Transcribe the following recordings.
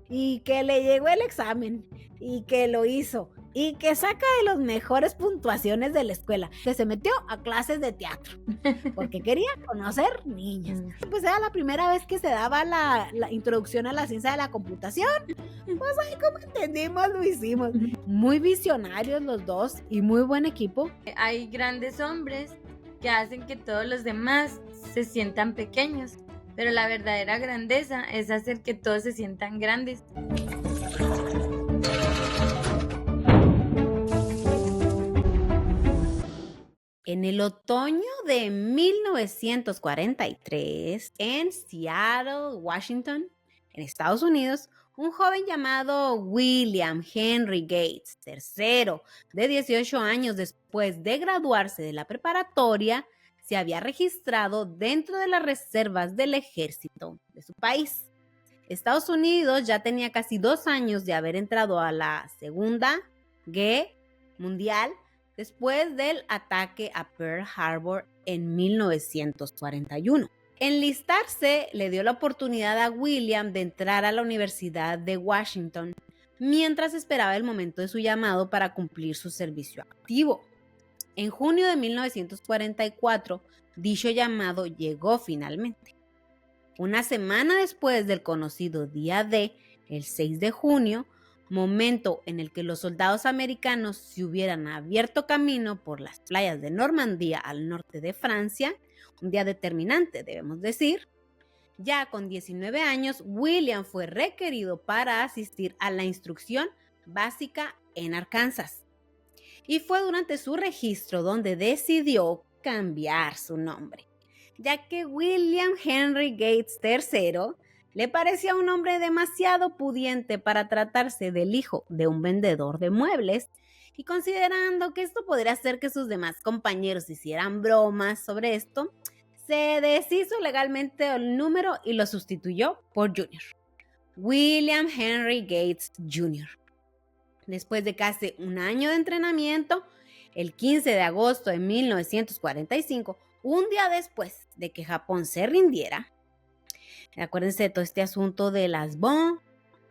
y que le llegó el examen y que lo hizo y que saca de las mejores puntuaciones de la escuela, que se metió a clases de teatro porque quería conocer niñas. Pues era la primera vez que se daba la introducción a la ciencia de la computación. Pues ahí como entendimos, lo hicimos. Muy visionarios los dos y muy buen equipo. Hay grandes hombres que hacen que todos los demás se sientan pequeños, pero la verdadera grandeza es hacer que todos se sientan grandes. En el otoño de 1943, en Seattle, Washington, en Estados Unidos, un joven llamado William Henry Gates, tercero, de 18 años después de graduarse de la preparatoria, se había registrado dentro de las reservas del ejército de su país. Estados Unidos ya tenía casi 2 años de haber entrado a la Segunda Guerra Mundial después del ataque a Pearl Harbor en 1941. Enlistarse le dio la oportunidad a William de entrar a la Universidad de Washington mientras esperaba el momento de su llamado para cumplir su servicio activo. En junio de 1944, dicho llamado llegó finalmente. Una semana después del conocido Día D, el 6 de junio, momento en el que los soldados americanos se hubieran abierto camino por las playas de Normandía al norte de Francia, un día determinante, debemos decir, ya con 19 años, William fue requerido para asistir a la instrucción básica en Arkansas. Y fue durante su registro donde decidió cambiar su nombre, ya que William Henry Gates III le parecía un hombre demasiado pudiente para tratarse del hijo de un vendedor de muebles, y considerando que esto podría hacer que sus demás compañeros hicieran bromas sobre esto, se deshizo legalmente el número y lo sustituyó por Jr. William Henry Gates Jr. Después de casi un año de entrenamiento, el 15 de agosto de 1945, un día después de que Japón se rindiera, acuérdense de todo este asunto de las bombas,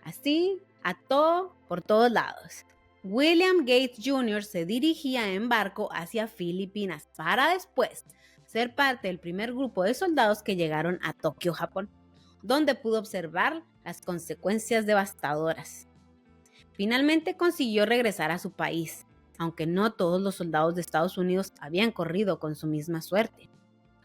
así, a todo, por todos lados. William Gates Jr. se dirigía en barco hacia Filipinas para después ser parte del primer grupo de soldados que llegaron a Tokio, Japón, donde pudo observar las consecuencias devastadoras. Finalmente consiguió regresar a su país, aunque no todos los soldados de Estados Unidos habían corrido con su misma suerte.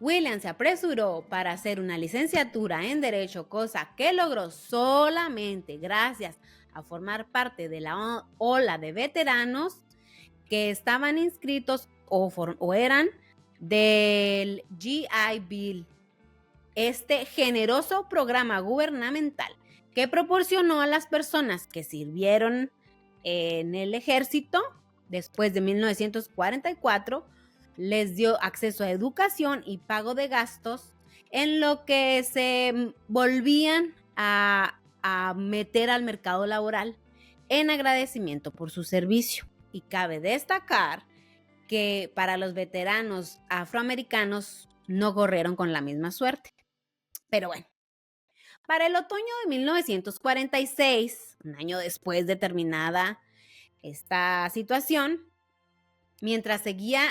William se apresuró para hacer una licenciatura en Derecho, cosa que logró solamente gracias a formar parte de la ola de veteranos que estaban inscritos o eran del GI Bill, este generoso programa gubernamental que proporcionó a las personas que sirvieron en el ejército después de 1944, les dio acceso a educación y pago de gastos en lo que se volvían a meter al mercado laboral en agradecimiento por su servicio. Y cabe destacar que para los veteranos afroamericanos no corrieron con la misma suerte. Pero bueno, para el otoño de 1946, un año después de terminada esta situación, mientras seguía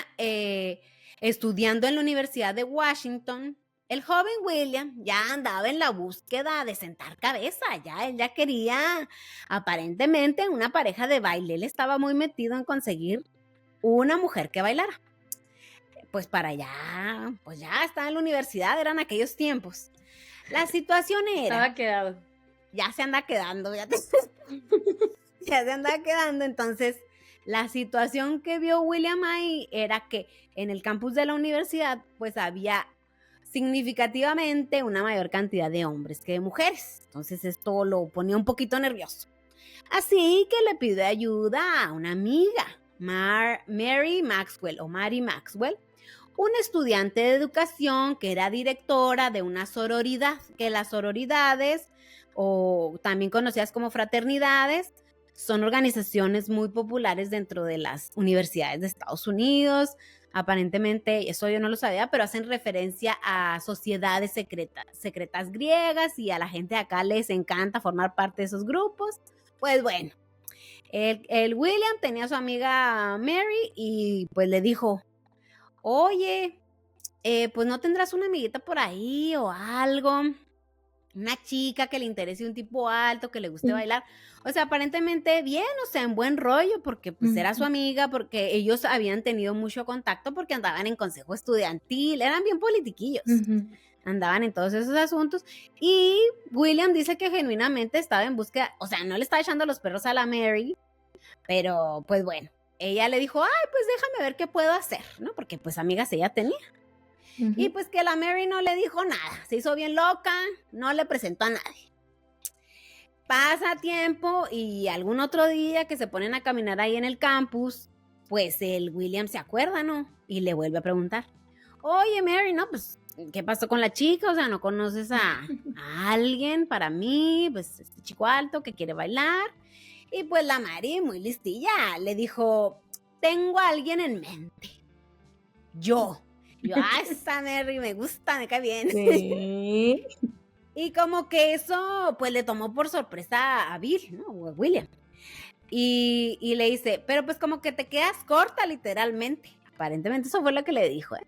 estudiando en la Universidad de Washington, el joven William ya andaba en la búsqueda de sentar cabeza. Él ya quería aparentemente una pareja de baile. Él estaba muy metido en conseguir una mujer que bailara. Pues para allá, pues ya estaba en la universidad, eran aquellos tiempos. La situación era... Estaba quedado. Ya se anda quedando, ya se anda quedando. Entonces, la situación que vio William ahí era que en el campus de la universidad, pues había significativamente una mayor cantidad de hombres que de mujeres. Entonces, esto lo ponía un poquito nervioso. Así que le pidió ayuda a una amiga, Mary Maxwell, una estudiante de educación que era directora de una sororidad, que las sororidades, o también conocidas como fraternidades, son organizaciones muy populares dentro de las universidades de Estados Unidos. Aparentemente, eso yo no lo sabía, pero hacen referencia a sociedades secretas griegas, y a la gente de acá les encanta formar parte de esos grupos. Pues bueno, el William tenía a su amiga Mary y pues le dijo, oye, pues no tendrás una amiguita por ahí o algo, una chica que le interese un tipo alto, que le guste bailar. O sea, aparentemente bien, o sea, en buen rollo, porque pues era su amiga, porque ellos habían tenido mucho contacto, porque andaban en consejo estudiantil, eran bien politiquillos, andaban en todos esos asuntos. Y William dice que genuinamente estaba en búsqueda, o sea, no le estaba echando los perros a la Mary, pero pues bueno, ella le dijo, ay, pues déjame ver qué puedo hacer, ¿no? Porque pues amigas ella tenía. Y pues que la Mary no le dijo nada, se hizo bien loca, no le presentó a nadie. Pasa tiempo y algún otro día que se ponen a caminar ahí en el campus, pues el William se acuerda, ¿no? Y le vuelve a preguntar, oye Mary, no, pues, ¿qué pasó con la chica? O sea, ¿no conoces a alguien para mí? Pues este chico alto que quiere bailar. Y pues la Mary, muy listilla, le dijo, tengo a alguien en mente. Yo, esa Mary me gusta, me cae bien. Sí. Y como que eso, pues le tomó por sorpresa a Bill, ¿no? O a William. Y le dice, pero pues como que te quedas corta, literalmente. Aparentemente eso fue lo que le dijo, ¿eh?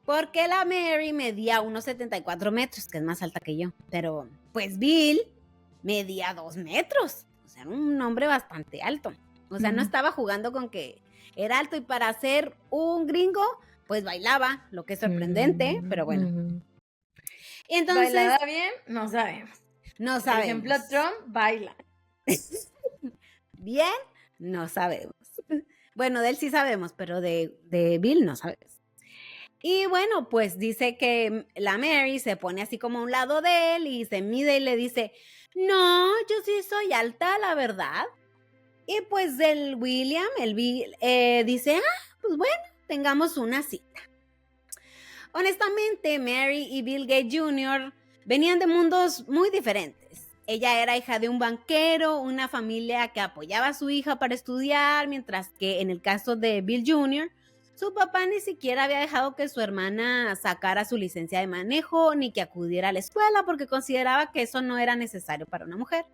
Porque la Mary medía unos 74 metros, que es más alta que yo. Pero pues Bill medía 2 metros. O sea, era un hombre bastante alto. O sea, no estaba jugando con que era alto, y para ser un gringo, pues bailaba, lo que es sorprendente, pero bueno. Entonces, ¿bailaba bien? No sabemos. No sabemos. Por ejemplo, Trump baila. Bien, no sabemos. Bueno, de él sí sabemos, pero de Bill no sabemos. Y bueno, pues dice que la Mary se pone así como a un lado de él y se mide y le dice, no, yo sí soy alta, la verdad. Y pues el William, el Bill, dice, pues bueno, tengamos una cita. Honestamente, Mary y Bill Gates Jr. venían de mundos muy diferentes. Ella era hija de un banquero, una familia que apoyaba a su hija para estudiar, mientras que en el caso de Bill Jr., su papá ni siquiera había dejado que su hermana sacara su licencia de manejo ni que acudiera a la escuela, porque consideraba que eso no era necesario para una mujer.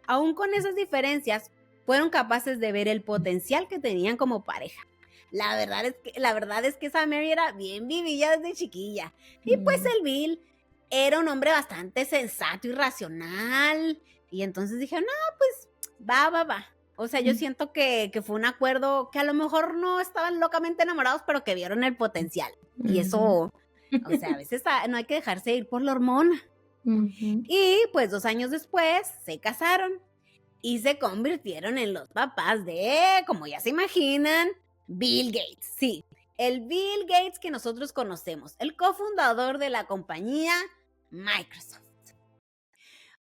Aún con esas diferencias, fueron capaces de ver el potencial que tenían como pareja. La verdad es que esa Mary era bien vivilla desde chiquilla. Y pues el Bill era un hombre bastante sensato y racional. Y entonces dije, no, pues va. O sea, yo siento que fue un acuerdo que a lo mejor no estaban locamente enamorados, pero que vieron el potencial. Y eso, o sea, a veces no hay que dejarse ir por la hormona. Y pues 2 años después se casaron y se convirtieron en los papás de, como ya se imaginan, Bill Gates. Sí, el Bill Gates que nosotros conocemos, el cofundador de la compañía Microsoft.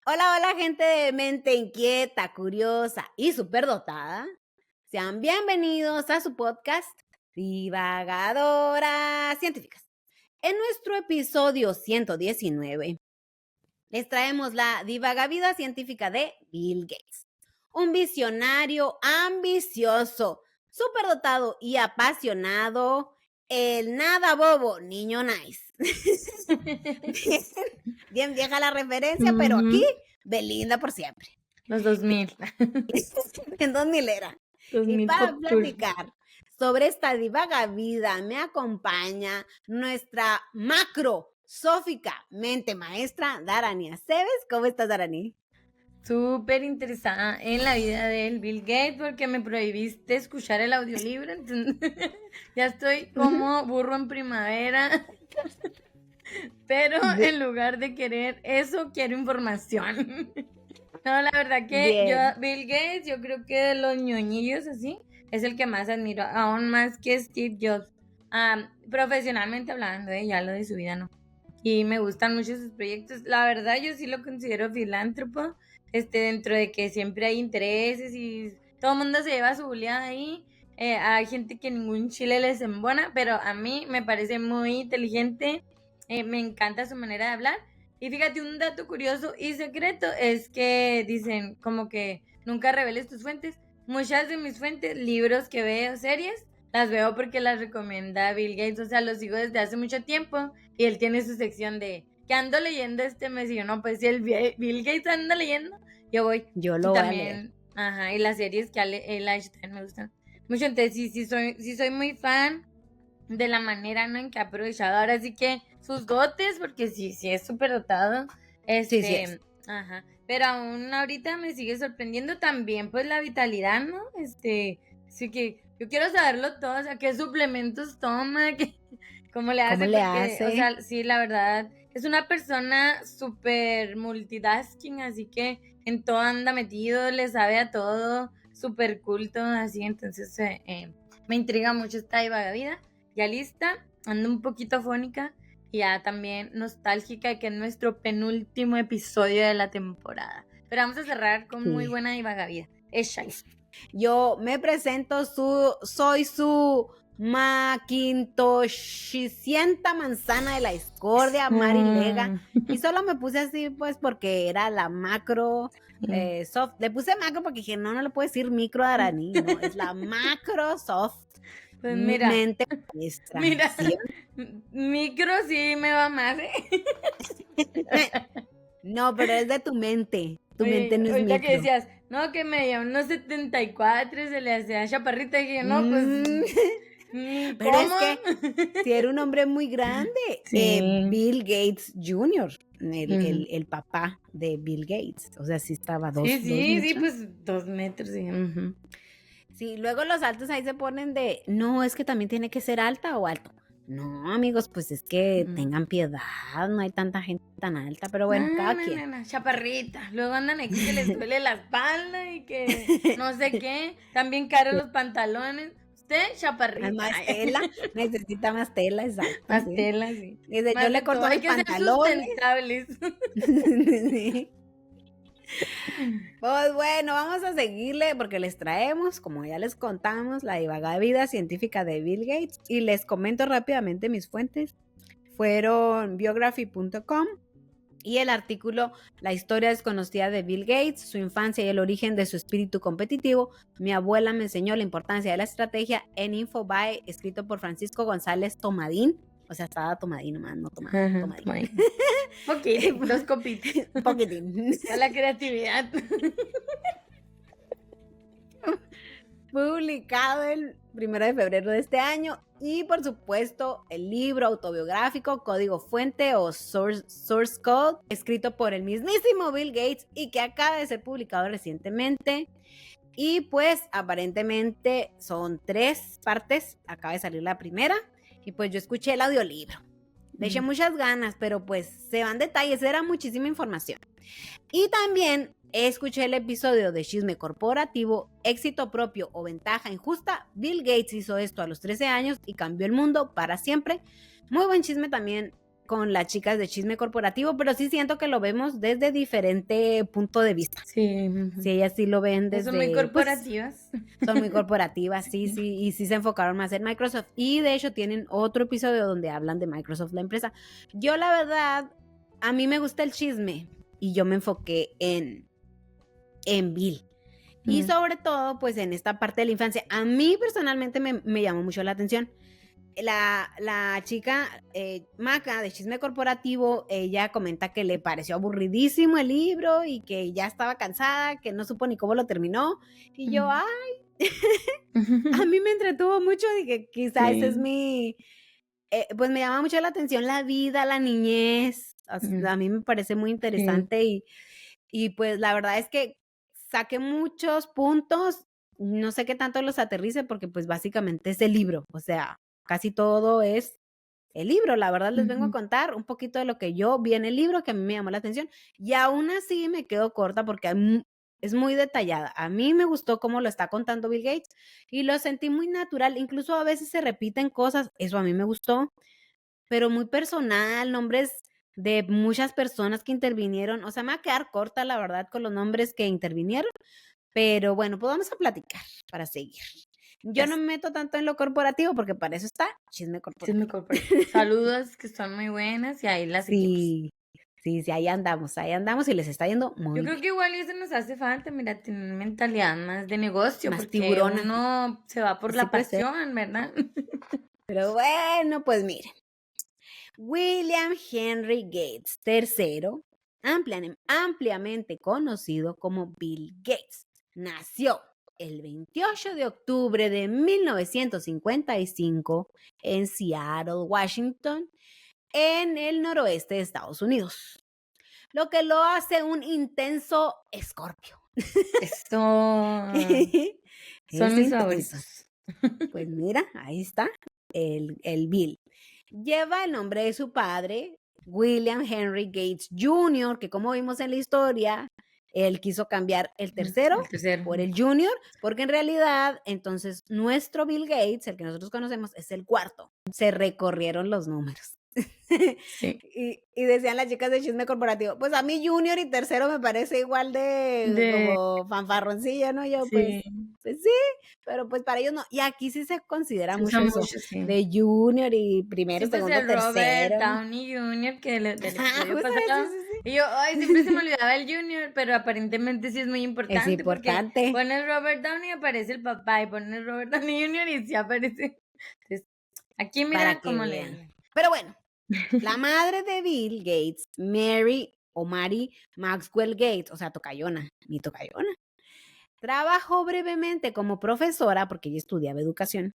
Hola, gente de mente inquieta, curiosa y superdotada. Sean bienvenidos a su podcast Divagadoras Científicas. En nuestro episodio 119, les traemos la divagavida científica de Bill Gates. Un visionario ambicioso, superdotado y apasionado, el nada bobo niño nice. Bien vieja la referencia, pero aquí Belinda por siempre. Los 2000. En 2000 era. 2000 y para pop platicar sobre esta divagavida me acompaña nuestra macrosófica mente maestra, Darani Aceves. ¿Cómo estás, Darani? Súper interesada en la vida del Bill Gates porque me prohibiste escuchar el audiolibro, entonces ya estoy como burro en primavera, pero en lugar de querer eso, quiero información. No, la verdad que yo, Bill Gates, yo creo que de los ñoñillos así, es el que más admiro, aún más que Steve Jobs, profesionalmente hablando, ya lo de su vida no. Y me gustan mucho sus proyectos, la verdad yo sí lo considero filántropo, dentro de que siempre hay intereses y todo el mundo se lleva su buleada ahí. Hay gente que ningún chile les embona, pero a mí me parece muy inteligente, me encanta su manera de hablar. Y fíjate, un dato curioso y secreto es que dicen como que nunca reveles tus fuentes. Muchas de mis fuentes, libros que veo, series, las veo porque las recomienda Bill Gates, o sea, los sigo desde hace mucho tiempo y él tiene su sección de ¿qué ando leyendo este mes? Y yo, no, pues si el Bill Gates anda leyendo, yo voy. Yo Y lo voy a leer. también, ajá, y las series que él ha hecho también me gustan mucho, entonces sí soy muy fan de la manera, ¿no?, en que ha aprovechado ahora sí que sus dotes, porque sí es súper dotado, Sí es. ajá, pero aún ahorita me sigue sorprendiendo también, pues, la vitalidad, ¿no? Sí que yo quiero saberlo todo, o sea, qué suplementos toma, cómo le ¿Cómo hace, le porque, o hace? sea, sí, la verdad, es una persona súper multitasking, así que en todo anda metido, le sabe a todo, súper culto, así, entonces me intriga mucho esta vida. Ya lista, ando un poquito afónica y ya también nostálgica de que es nuestro penúltimo episodio de la temporada. Pero vamos a cerrar con muy Sí. buena divagavida. Échale. Yo me presento, soy su maquintoshicienta manzana de la discordia, Mari Lega. Y solo me puse así, pues, porque era la macro soft. Le puse macro porque dije, no le puedo decir micro a Arani, no, es la macro soft. Pues mira, Mente maestra. mira, ¿Sí? micro sí me va más, ¿eh? No, pero es de tu mente. Tu mente Oye, no es ahorita que micro. decías, no, que medía unos 74 y se le hacía chaparrita, y dije, no, pues, Mm, ni Pero es cómo. que si era un hombre muy grande, Sí. Bill Gates Jr., Ujú. el papá de Bill Gates, o sea, sí estaba dos Sí, metros. pues 2 metros, sí. Ujú. Sí, luego los altos ahí se ponen de, no, es que también tiene que ser alta o alto. No, amigos, pues es que Mm. tengan piedad, no hay tanta gente tan alta, pero No, bueno, cada no, quien. no, no, chaparrita. Luego andan aquí que les duele la espalda y que no sé qué. También caros los pantalones. Usted, Hay chaparrita. más Ay, tela, necesita más tela, exacto, más sí. tela, sí. Dice, yo Más de le todo. corto Hay los que ser pantalones. sustentables. Sí. Pues bueno, vamos a seguirle porque les traemos, como ya les contamos, la divagada vida científica de Bill Gates y les comento rápidamente mis fuentes. Fueron biography.com y el artículo La historia desconocida de Bill Gates, su infancia y el origen de su espíritu competitivo. Mi abuela me enseñó la importancia de la estrategia en Infobae, escrito por Francisco González Tomadín. O sea, estaba Tomadín nomás, no tomado, Ajá, Tomadín. toma ahí. Poquito, 2 copitas. Un poquitín. A la creatividad. Publicado el 1 de febrero de este año y por supuesto el libro autobiográfico Código Fuente o Source Code, escrito por el mismísimo Bill Gates y que acaba de ser publicado recientemente. Y pues aparentemente son 3 partes, acaba de salir la primera y pues yo escuché el audiolibro. Le eché muchas ganas, pero pues se van detalles, era muchísima información. Y también escuché el episodio de Chisme Corporativo, Éxito Propio o Ventaja Injusta. Bill Gates hizo esto a los 13 años y cambió el mundo para siempre. Muy buen chisme también con las chicas de Chisme Corporativo, pero sí siento que lo vemos desde diferente punto de vista. Sí. Sí, ellas sí lo ven desde... Son muy corporativas. Pues, son muy corporativas, sí, y sí se enfocaron más en Microsoft. Y de hecho tienen otro episodio donde hablan de Microsoft, la empresa. Yo la verdad, a mí me gusta el chisme y yo me enfoqué en Bill. Y sobre todo, pues en esta parte de la infancia, a mí personalmente me llamó mucho la atención. La chica Maca de Chisme Corporativo, ella comenta que le pareció aburridísimo el libro y que ya estaba cansada, que no supo ni cómo lo terminó. Y yo, a mí me entretuvo mucho y que quizá ese es mi... pues me llama mucho la atención la vida, la niñez. A mí me parece muy interesante y pues la verdad es que saqué muchos puntos, no sé qué tanto los aterrice porque pues básicamente es el libro, o sea, casi todo es el libro, la verdad les vengo a contar un poquito de lo que yo vi en el libro que a mí me llamó la atención y aún así me quedo corta porque es muy detallada. A mí me gustó cómo lo está contando Bill Gates y lo sentí muy natural, incluso a veces se repiten cosas, eso a mí me gustó, pero muy personal, nombres de muchas personas que intervinieron, o sea, me va a quedar corta la verdad con los nombres que intervinieron, pero bueno, pues vamos a platicar para seguir. Yo no me meto tanto en lo corporativo porque para eso está Chisme Corporativo. Chisme corporativo. Saludos, que son muy buenas y ahí las seguimos. Sí, Sí, sí, ahí andamos y les está yendo Yo muy creo bien. que igual y eso nos hace falta, mira, tener mentalidad más de negocio, Más porque tiburona. uno se va por Sí la puede ser. pasión, ¿verdad? Pero bueno, pues miren. William Henry Gates III, ampliamente conocido como Bill Gates, nació el 28 de octubre de 1955 en Seattle, Washington, en el noroeste de Estados Unidos, lo que lo hace un intenso escorpio. Eso son Es mis intenso. favoritos. Pues mira, ahí está el Bill. Lleva el nombre de su padre, William Henry Gates Jr., que como vimos en la historia, él quiso cambiar el tercero El tercero. por el Junior, porque en realidad, entonces, nuestro Bill Gates, el que nosotros conocemos, es el cuarto. Se recorrieron los números. Sí. Y decían las chicas de chisme corporativo, pues a mí Junior y tercero me parece igual de como fanfarroncilla, ¿no? Yo, Sí, pues sí, pero pues para ellos no. Y aquí sí se considera se mucho usa eso, mucho, sí. de Junior y primero, Sí, pues segundo, el Robert tercero. Downey Jr. que del Ajá, episodio justo, pasado. sí. Y yo, ay, siempre se me olvidaba el Junior, pero aparentemente sí es muy Es importante porque importante pones Robert Downey y aparece el papá y pones Robert Downey Jr. y sí aparece. Entonces, aquí para mira que cómo vean. le... Pero bueno, la madre de Bill Gates, Mary Maxwell Gates, o sea, tocayona, mi tocayona, trabajó brevemente como profesora, porque ella estudiaba educación,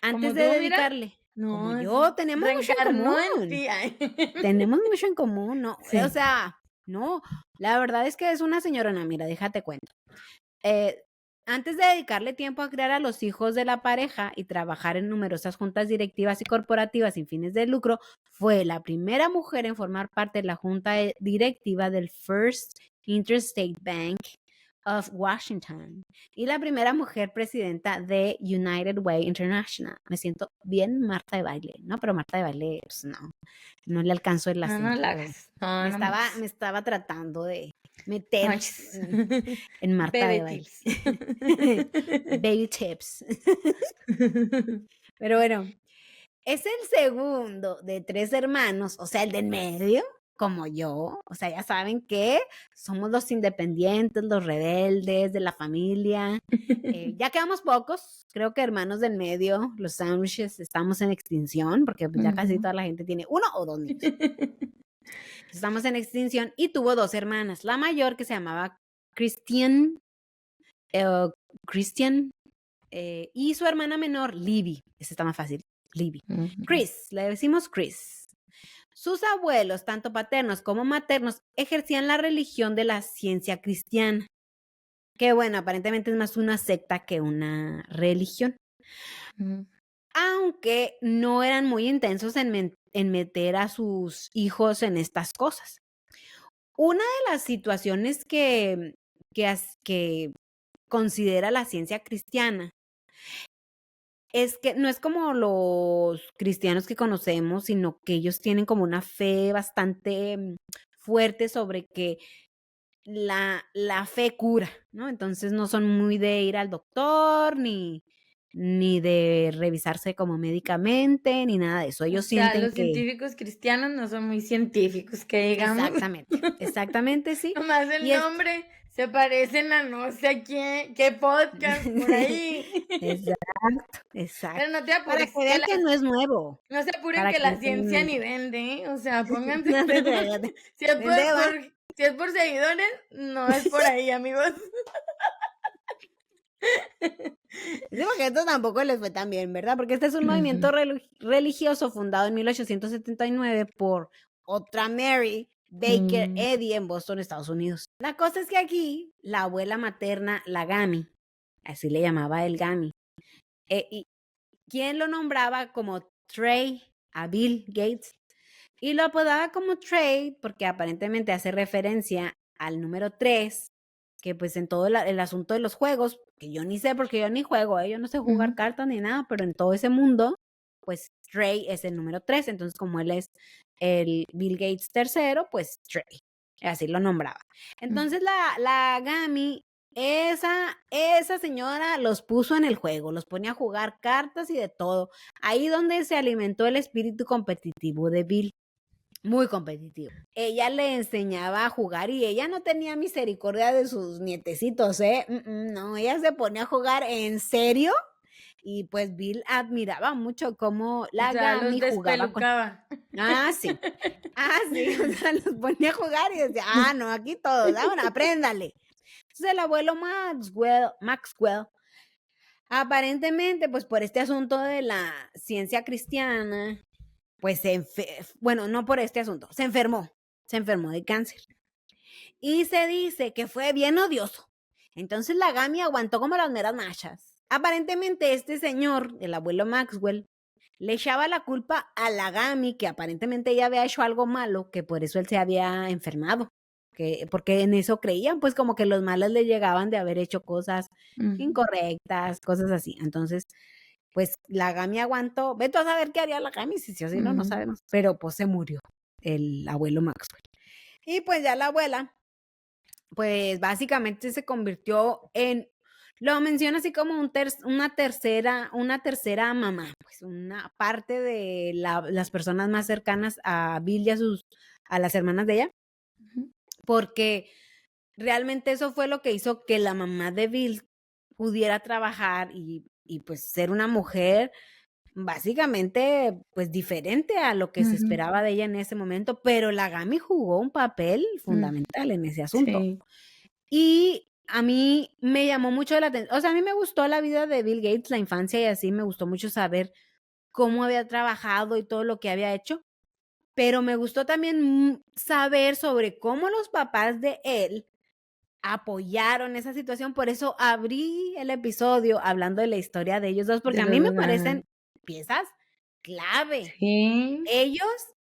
antes Como de tú, mira. dedicarle, como No, yo, tenemos mucho en reencarnó en común. ti. Ay. Tenemos mucho en común, ¿no? Sí. O sea, no, la verdad es que es una señorona, mira, déjate cuento. Antes de dedicarle tiempo a criar a los hijos de la pareja y trabajar en numerosas juntas directivas y corporativas sin fines de lucro, fue la primera mujer en formar parte de la junta directiva del First Interstate Bank of Washington y la primera mujer presidenta de United Way International. Me siento bien Marta de Baile, ¿no? Pero Marta de Baile, pues no le alcanzó el No, no acento. la hagas. No, no más. Me estaba tratando de meter Manches. en Marta de Bebé Baile. tips. Baby tips. Pero bueno, es el segundo de 3 hermanos, o sea, el de en medio, como yo. O sea, ya saben que somos los independientes, los rebeldes de la familia. Ya quedamos pocos, creo que hermanos del medio, los sándwiches, estamos en extinción, porque pues ya casi toda la gente tiene 1 o 2 niños. Estamos en extinción y tuvo 2 hermanas. La mayor que se llamaba Christian, y su hermana menor, Libby. Esa está más fácil, Libby. Chris, le decimos Chris. Sus abuelos, tanto paternos como maternos, ejercían la religión de la ciencia cristiana. Que bueno, aparentemente es más una secta que una religión. Aunque no eran muy intensos en meter a sus hijos en estas cosas. Una de las situaciones que considera la ciencia cristiana es que no es como los cristianos que conocemos, sino que ellos tienen como una fe bastante fuerte sobre que la fe cura, ¿no? Entonces no son muy de ir al doctor, ni de revisarse como médicamente, ni nada de eso. Ellos O sea, sienten los que... científicos cristianos no son muy científicos, que digamos. Exactamente, sí. Nomás el Y nombre se parecen a no sé quién, qué podcast por ahí. Exacto. Pero no te Para apures, que vean que no es nuevo. no se apuren Para que que la vean que no es ciencia nuevo. ni vende, ¿eh? O sea, pónganse. No te creas, Si es vende, va. si es por seguidores, no es por ahí, amigos. Sí, porque esto tampoco les fue tan bien, ¿verdad? Porque este es un movimiento religioso fundado en 1879 por otra Mary Baker Eddy en Boston, Estados Unidos. La cosa es que aquí la abuela materna, la Gami, así le llamaba el Gami, y ¿quién lo nombraba como Trey a Bill Gates? Y lo apodaba como Trey porque aparentemente hace referencia al número 3, que pues en todo el asunto de los juegos, que yo ni sé porque yo ni juego, yo no sé jugar cartas ni nada, pero en todo ese mundo, pues Trey es el número 3, entonces como él es el Bill Gates tercero, pues Trey, así lo nombraba. Entonces la Gami, esa señora los puso en el juego, los ponía a jugar cartas y de todo, ahí donde se alimentó el espíritu competitivo de Bill. muy competitivo. Ella le enseñaba a jugar y ella no tenía misericordia de sus nietecitos, ¿eh? No, ella se ponía a jugar en serio y pues Bill admiraba mucho cómo O la sea, los Gami jugaba con... despelucaba. Sí, sí, o sea, los ponía a jugar y decía, no, aquí todos, bueno, apréndale. Entonces el abuelo Maxwell, aparentemente, pues por este asunto de la ciencia cristiana, pues bueno, no por este asunto, se enfermó de cáncer. Y se dice que fue bien odioso. Entonces la Gami aguantó como las meras machas. Aparentemente este señor, el abuelo Maxwell, le echaba la culpa a la Gami, que aparentemente ella había hecho algo malo, que por eso él se había enfermado. Porque en eso creían, pues como que los males le llegaban de haber hecho cosas incorrectas, cosas así. Entonces, pues la Gami aguantó. Vete a saber qué haría la Gami, si sí o si no, no sabemos. Pero pues se murió el abuelo Maxwell. Y pues ya la abuela, pues básicamente se convirtió en, lo menciona así como una tercera mamá, pues una parte de las personas más cercanas a Bill y a las hermanas de ella, porque realmente eso fue lo que hizo que la mamá de Bill pudiera trabajar y pues ser una mujer básicamente pues diferente a lo que se esperaba de ella en ese momento, pero la Gami jugó un papel fundamental en ese asunto. Sí. Y a mí me llamó mucho la atención, o sea, a mí me gustó la vida de Bill Gates, la infancia y así, me gustó mucho saber cómo había trabajado y todo lo que había hecho, pero me gustó también saber sobre cómo los papás de él apoyaron esa situación, por eso abrí el episodio hablando de la historia de ellos dos, porque De a mí los me dos, ajá. parecen piezas clave. Sí. Ellos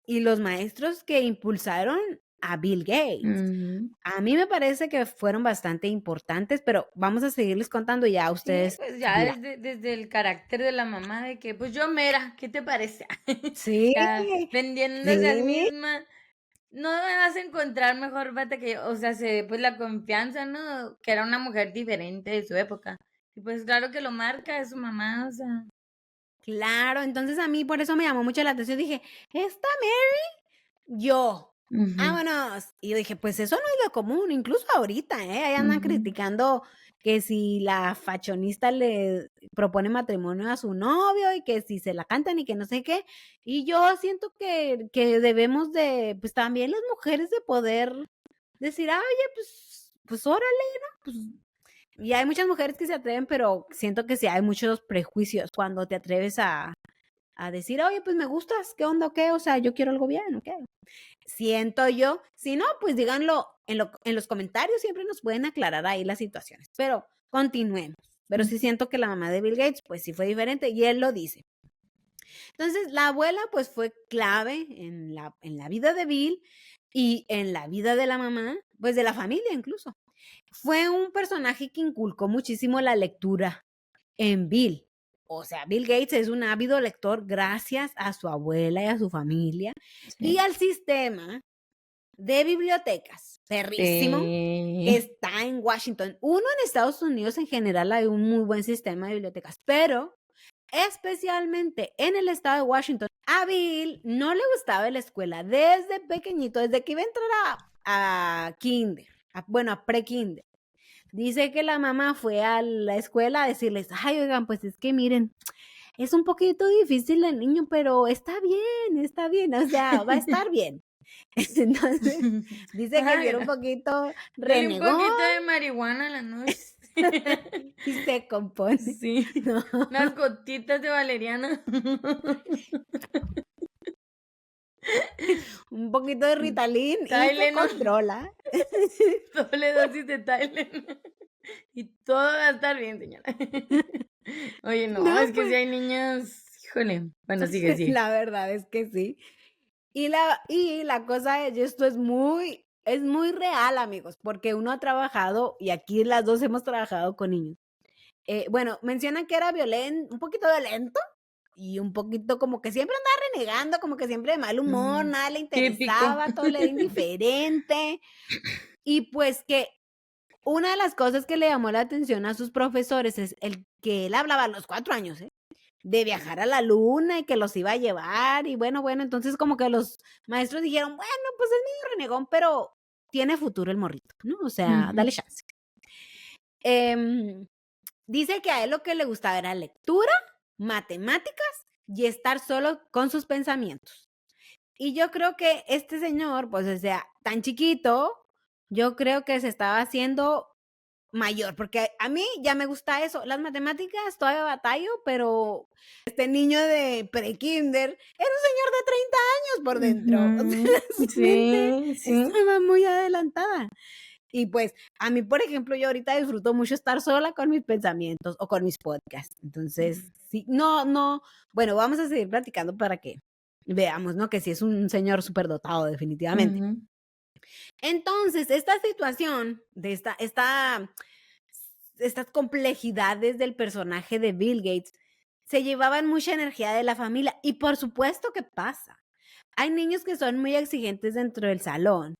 y los maestros que impulsaron a Bill Gates. A mí me parece que fueron bastante importantes, pero vamos a seguirles contando ya Sí, ustedes pues ya dirán. desde el carácter de la mamá de que, pues yo mera, ¿qué te parece? Sí, Ya vendiéndose al sí, misma. No me vas a encontrar mejor bata que yo, o sea, pues la confianza, ¿no? Que era una mujer diferente de su época. Y pues claro que lo marca, es su mamá, o sea. claro. Entonces a mí por eso me llamó mucho la atención. Dije, esta Mary, yo, Ujú, vámonos. Y yo dije, pues eso no es lo común, incluso ahorita, ¿eh? Ahí andan ujú. criticando que si la fashionista le propone matrimonio a su novio y que si se la cantan y que no sé qué. Y yo siento que debemos de, pues también las mujeres de poder decir, oye, pues órale, ¿no? Pues, y hay muchas mujeres que se atreven, pero siento que sí hay muchos prejuicios cuando te atreves a decir, oye, pues me gustas, ¿qué onda o qué? O sea, yo quiero algo bien, ¿o qué? Siento yo. Si no, pues díganlo en los comentarios, siempre nos pueden aclarar ahí las situaciones. Pero continuemos. Pero sí siento que la mamá de Bill Gates, pues sí fue diferente y él lo dice. Entonces, la abuela, pues fue clave en la vida de Bill y en la vida de la mamá, pues de la familia incluso. Fue un personaje que inculcó muchísimo la lectura en Bill. O sea, Bill Gates es un ávido lector gracias a su abuela y a su familia y Sí. al sistema de bibliotecas, perrísimo, que Sí. está en Washington. Uno en Estados Unidos en general hay un muy buen sistema de bibliotecas, pero especialmente en el estado de Washington, a Bill no le gustaba la escuela desde pequeñito, desde que iba a entrar a kinder, bueno, a pre-kinder. Dice que la mamá fue a la escuela a decirles, ay, oigan, pues es que miren, es un poquito difícil el niño, pero está bien, o sea, va a estar bien. Entonces, dice que si era un Hágala. poquito Dele un renegón poquito de marihuana a la noche. y se compone. Sí, No, unas gotitas de valeriana. un poquito de Ritalin y se Tylenol, controla. doble dosis de Tylenol. Y todo va a estar bien, señora. Oye, no, No, es que si pues hay niños, híjole. Bueno, sigue, sigue. la verdad es que sí. Y la cosa es, esto es muy real, amigos, porque uno ha trabajado, y aquí las dos hemos trabajado con niños. Bueno, mencionan que era violento, un poquito violento, y un poquito como que siempre andaba renegando, como que siempre de mal humor, nada le Típico. interesaba, todo le era indiferente. Y pues que una de las cosas que le llamó la atención a sus profesores es el que él hablaba a los 4 años, ¿eh? de viajar a la luna y que los iba a llevar. Y bueno, entonces como que los maestros dijeron, bueno, pues es medio renegón, pero tiene futuro el morrito, ¿no? O sea, dale chance. Dice que a él lo que le gustaba era lectura, matemáticas y estar solo con sus pensamientos. Y yo creo que este señor, pues, o sea, tan chiquito, yo creo que se estaba haciendo mayor, porque a mí ya me gusta eso. Las matemáticas todavía batallo, pero este niño de pre-kinder era un señor de 30 años por dentro. O sea, su mente estaba muy adelantada. Y pues a mí, por ejemplo, yo ahorita disfruto mucho estar sola con mis pensamientos o con mis podcasts. Entonces, sí, no, bueno, vamos a seguir platicando para que veamos, ¿no? Que sí es un señor súper dotado, definitivamente. Entonces, esta situación de estas complejidades del personaje de Bill Gates se llevaban mucha energía de la familia. Y por supuesto que pasa. Hay niños que son muy exigentes dentro del salón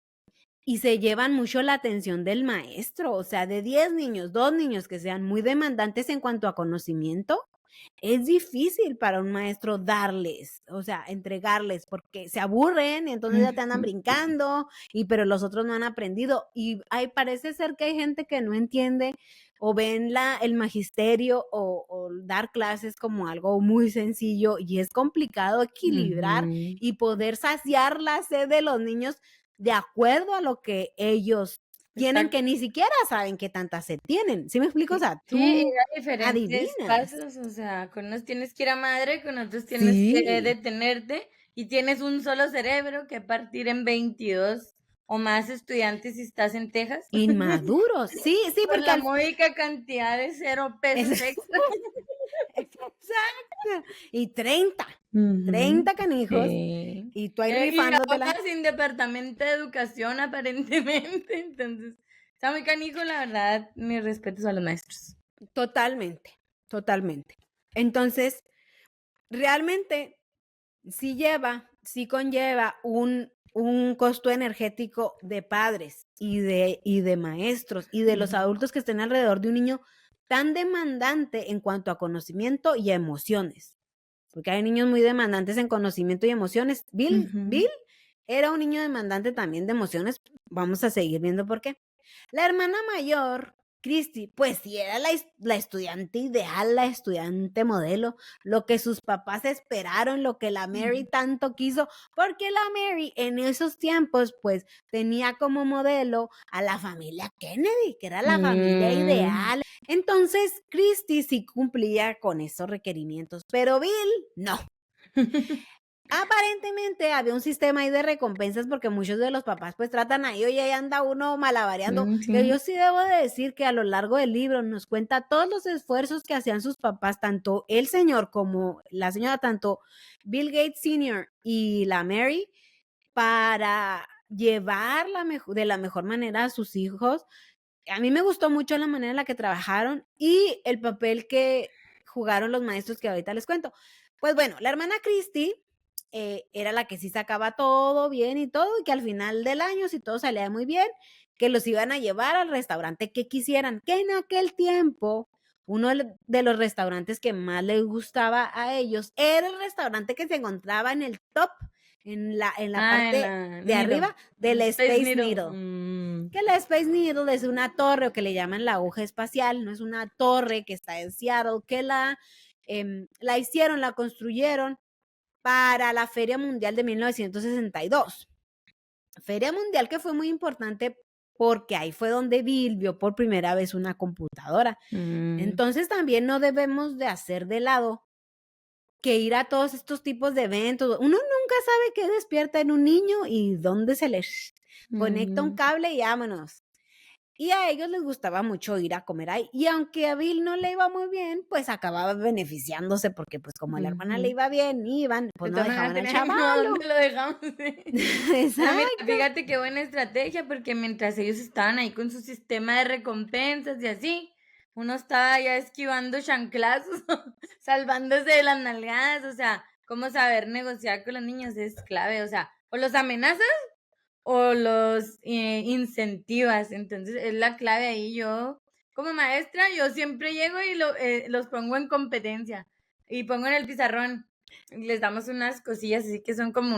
y se llevan mucho la atención del maestro. O sea, de 10 niños, 2 niños que sean muy demandantes en cuanto a conocimiento, es difícil para un maestro darles, o sea, entregarles, porque se aburren y entonces ya te andan brincando, pero los otros no han aprendido. Y parece ser que hay gente que no entiende o ven el magisterio o dar clases como algo muy sencillo, y es complicado equilibrar y poder saciar la sed de los niños de acuerdo a lo que ellos tienen, que ni siquiera saben qué tanta sed tienen. ¿Sí me explico? O sea, tú diferentes adivinas. pasos, o sea, con unos tienes que ir a madre, con otros tienes que detenerte, y tienes un solo cerebro que partir en 22 o más estudiantes si estás en Texas. Inmaduros, sí, Por porque la módica cantidad de 0 pesos extra. Exacto. Y 30 canijos, Sí. y tú ahí Y rifándotela. ahora sin departamento de educación, aparentemente. Entonces, está muy canijo, la verdad. Mis respetos a los maestros. Totalmente. Entonces, realmente sí conlleva un costo energético de padres y de maestros y de los adultos que estén alrededor de un niño tan demandante en cuanto a conocimiento y a emociones. Porque hay niños muy demandantes en conocimiento y emociones. Bill era un niño demandante también de emociones. Vamos a seguir viendo por qué. La hermana mayor, Christy, pues sí era la estudiante ideal, la estudiante modelo, lo que sus papás esperaron, lo que la Mary tanto quiso, porque la Mary en esos tiempos pues tenía como modelo a la familia Kennedy, que era la familia ideal. Entonces Christy sí cumplía con esos requerimientos, pero Bill no. Aparentemente había un sistema ahí de recompensas, porque muchos de los papás pues tratan ahí, oye, ahí anda uno malabareando, pero yo sí debo de decir que a lo largo del libro nos cuenta todos los esfuerzos que hacían sus papás, tanto el señor como la señora, tanto Bill Gates Sr. y la Mary, para llevar de la mejor manera a sus hijos. A mí me gustó mucho la manera en la que trabajaron y el papel que jugaron los maestros, que ahorita les cuento. Pues bueno, la hermana Christy era la que sí sacaba todo bien y todo, y que al final del año, si todo salía muy bien, que los iban a llevar al restaurante que quisieran, que en aquel tiempo uno de los restaurantes que más les gustaba a ellos era el restaurante que se encontraba en el top, en la parte de arriba del Space Needle. Que la Space Needle es una torre, o que le llaman la aguja espacial, no es una torre que está en Seattle, que la hicieron, la construyeron para la Feria Mundial de 1962. Feria Mundial que fue muy importante porque ahí fue donde Bill vio por primera vez una computadora. Entonces también no debemos de hacer de lado que ir a todos estos tipos de eventos. Uno nunca sabe qué despierta en un niño y dónde se les conecta un cable y vámonos. Y a ellos les gustaba mucho ir a comer ahí. Y aunque a Bill no le iba muy bien, pues acababa beneficiándose, porque pues como a la hermana le iba bien, iban, pues no dejaban al chavalo. ¿Dónde lo dejamos? Exacto. Mira, fíjate qué buena estrategia, porque mientras ellos estaban ahí con su sistema de recompensas y así, uno estaba ya esquivando chanclazos, salvándose de las nalgadas. O sea, cómo saber negociar con los niños es clave. O sea, o los amenazas o los incentivas. Entonces es la clave ahí. Yo, como maestra, yo siempre llego y los pongo en competencia. y pongo en el pizarrón, les damos unas cosillas así que son como